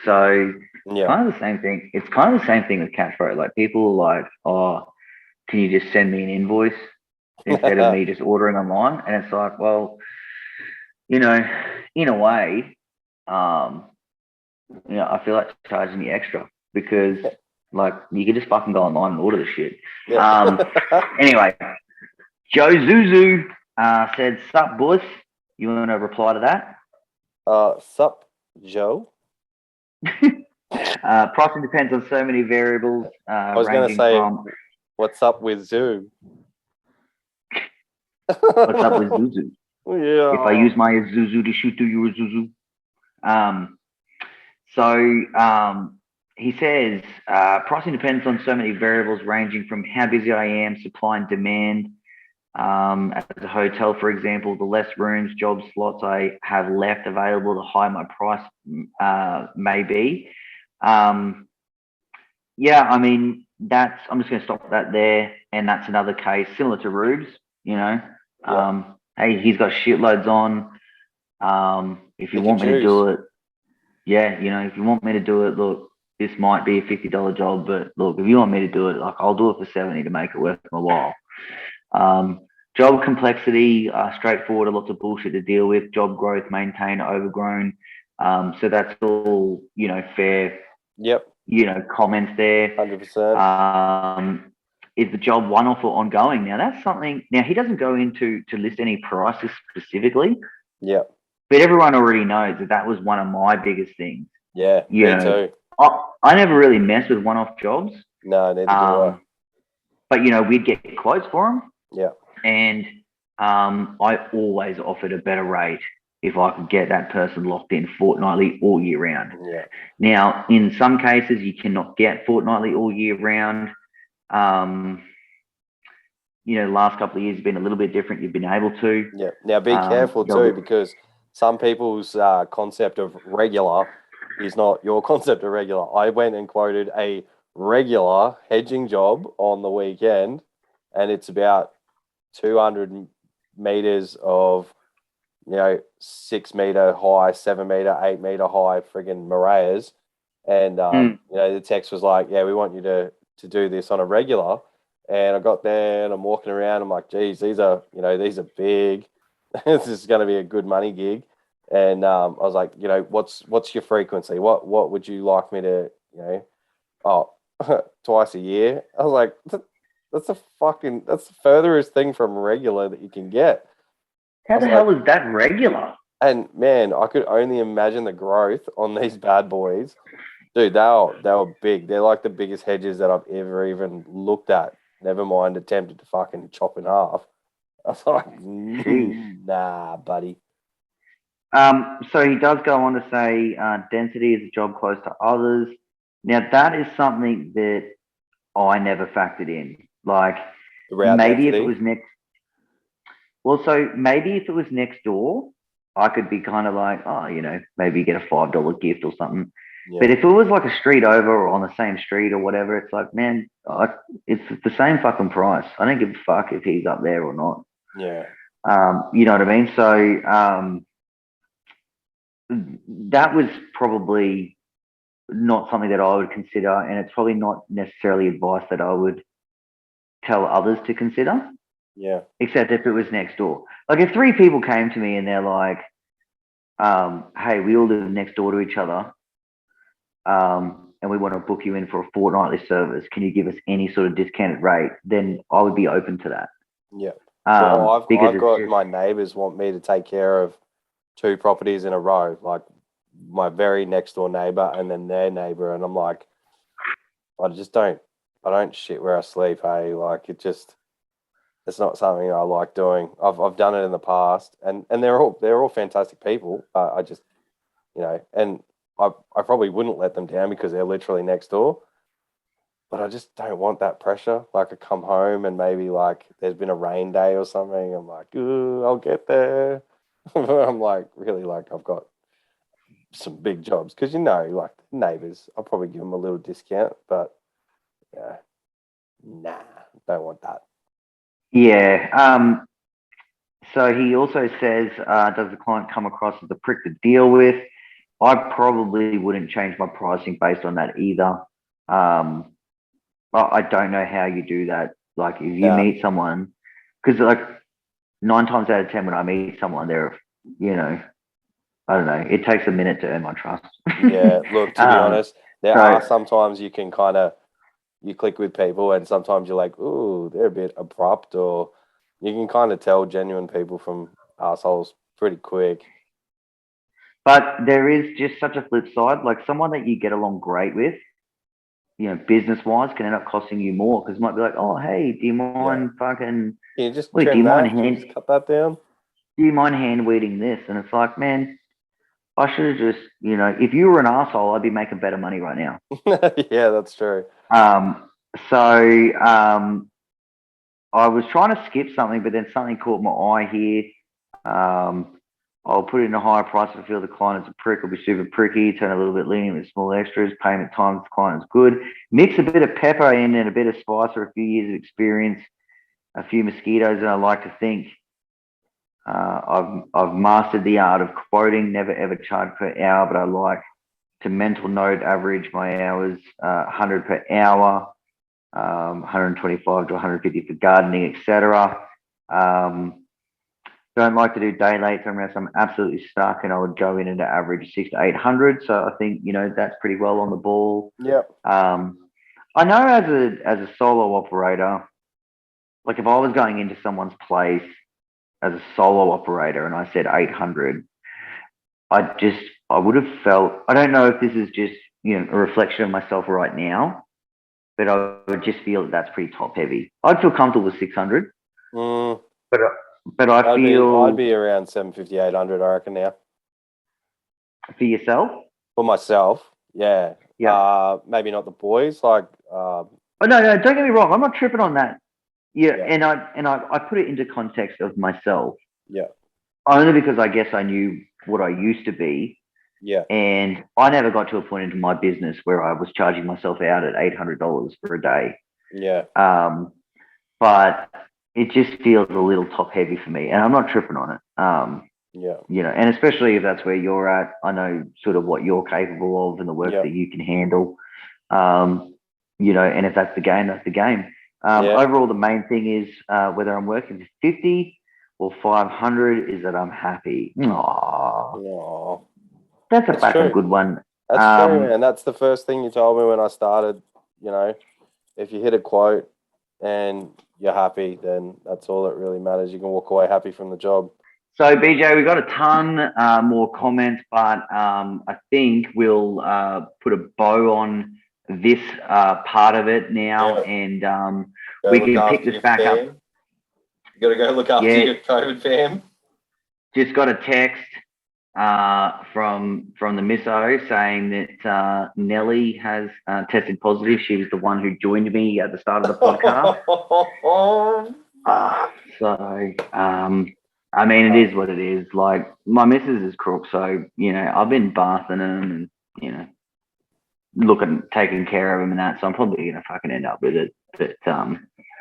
So kind of the same thing. It's kind of the same thing with Cashflow. Like, people are like, oh, can you just send me an invoice instead of me just ordering online? And it's like, well, you know, in a way, you know, I feel like charging you extra because, like, you can just fucking go online and order the shit. Anyway, Joe Zuzu said, "Sup, boys? You want to reply to that?" Sup, Joe? Pricing depends on so many variables. I was going to say, what's up with Zoom? What's up with Zuzu? Yeah. If I use my Zuzu to shoot through your Zuzu. So he says, pricing depends on so many variables ranging from how busy I am, supply and demand. As a hotel, for example, the less rooms, job slots I have left available, the higher my price may be. Yeah, I mean, I'm just going to stop that there. And that's another case similar to Rubes, you know. Hey, he's got shitloads on. If you want me to do it, yeah, you know, if you want me to do it, look, this might be a $50 job, but look, if you want me to do it, like, I'll do it for 70 to make it worth my while. Job complexity, straightforward, lots of bullshit to deal with. Job growth, maintain, overgrown. So that's all, you know, fair. You know, comments there. 100%. Is the job one-off or ongoing? Now that's something. Now he doesn't go into to list any prices specifically. But everyone already knows that was one of my biggest things. Yeah, you me know, too. I never really messed with one-off jobs. No, neither do I. But, you know, we'd get quotes for them. Yeah. And I always offered a better rate if I could get that person locked in fortnightly all year round. Yeah. Now, in some cases, you cannot get fortnightly all year round. You know, the last couple of years have been a little bit different. You've been able to. Yeah. Now, be careful too, because some people's concept of regular is not your concept of regular. I went and quoted a regular hedging job on the weekend, and it's about 200 meters of, you know, 6 meter high, 7 meter, 8 meter high friggin' Marias. And, you know, the text was like, yeah, we want you to do this on a regular. And I got there and I'm walking around. I'm like, geez, these are big. This is going to be a good money gig. And I was like, you know, what's your frequency? What would you like me to, you know, twice a year? I was like, that's the furthest thing from regular that you can get. How the hell is that regular? And man, I could only imagine the growth on these bad boys. Dude, they were big. They're like the biggest hedges that I've ever even looked at. Never mind attempted to fucking chop in half. I was like, nah, buddy. So he does go on to say density is a job close to others. Now, that is something that I never factored in. Like, maybe density? If it was next... Well, so maybe if it was next door, I could be kind of like, oh, you know, maybe get a $5 gift or something. Yeah. But if it was like a street over or on the same street or whatever, it's like, man, it's the same fucking price. I don't give a fuck if he's up there or not. Yeah. You know what I mean? So that was probably not something that I would consider, and it's probably not necessarily advice that I would tell others to consider. Yeah. Except if it was next door. Like, if 3 people came to me and they're like, hey, we all live next door to each other. and we want to book you in for a fortnightly service. Can you give us any sort of discounted rate? Then I would be open to that. Yeah. Well, I've because it's got just- my neighbours want me to take care of 2 properties in a row, like my very next door neighbour and then their neighbour, and I'm like, I don't shit where I sleep. Hey, like it's not something I like doing. I've done it in the past, and they're all fantastic people. I just, and I probably wouldn't let them down because they're literally next door. But I just don't want that pressure. Like I come home and maybe like there's been a rain day or something. I'm like, ooh, I'll get there. I'm like, really, like I've got some big jobs because like neighbours. I'll probably give them a little discount, but yeah, nah, don't want that. Yeah. So he also says, does the client come across as a prick to deal with? I probably wouldn't change my pricing based on that either. I don't know how you do that. Like if you meet someone, because like 9 times out of 10 when I meet someone, they're, I don't know. It takes a minute to earn my trust. Yeah, look, to be honest, there are sometimes you can you click with people and sometimes you're like, ooh, they're a bit abrupt, or you can kind of tell genuine people from assholes pretty quick. But there is just such a flip side. Like someone that you get along great with, business wise, can end up costing you more because it might be like, oh, hey, do you mind fucking? Yeah, just Wait, trim that. Just cut that down. Do you mind hand weeding this? And it's like, man, I should have just, if you were an asshole, I'd be making better money right now. Yeah, that's true. So I was trying to skip something, but then something caught my eye here. I'll put it in a higher price if I feel the client is a prick. I'll be super pricky, turn a little bit lenient with small extras. Payment times the client is good. Mix a bit of pepper in and a bit of spice or a few years of experience, a few mosquitoes, and I like to think. I've mastered the art of quoting, never ever charge per hour, but I like to mental note average my hours, 100 per hour, 125 to 150 for gardening, etc. Don't like to do day lates unless I'm absolutely stuck, and I would go in at an average 600 to 800. So I think that's pretty well on the ball. Yep. I know as a solo operator, like if I was going into someone's place as a solo operator and I said 800, I would have felt, I don't know if this is just, a reflection of myself right now, but I would just feel that that's pretty top heavy. I'd feel comfortable with 600, but I'd be around 750, 800, I reckon now. For yourself? For myself, yeah. Yeah. Maybe not the boys, like. Oh no, don't get me wrong. I'm not tripping on that. Yeah. And I put it into context of myself. Yeah. Only because I guess I knew what I used to be. Yeah. And I never got to a point into my business where I was charging myself out at $800 for a day. Yeah. But it just feels a little top heavy for me, and I'm not tripping on it. Yeah. And especially if that's where you're at, I know sort of what you're capable of and the work that you can handle. And if that's the game, that's the game. Overall, the main thing is whether I'm working for 50 or 500 is that I'm happy. Aww. That's a fucking good one. That's true, and that's the first thing you told me when I started. If you hit a quote and you're happy, then that's all that really matters. You can walk away happy from the job. So, BJ, we got a ton more comments, but I think we'll put a bow on this part of it now, and we can pick this back up. You got to go look after your COVID fam. Just got a text from the misso saying that Nelly has tested positive. She was the one who joined me at the start of the podcast. I mean, it is what it is. Like, my missus is crook, so, I've been bathing him and, taking care of him and that, so I'm probably going to fucking end up with it. But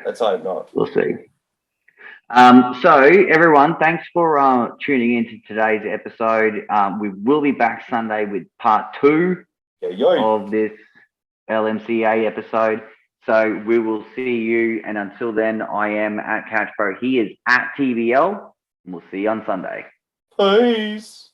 let's hope not. We'll see. So, everyone, thanks for tuning into today's episode. We will be back Sunday with part 2 of this LMCA episode. So, we will see you, and until then, I am at Couch Pro. He is at TVL. We'll see you on Sunday. Peace.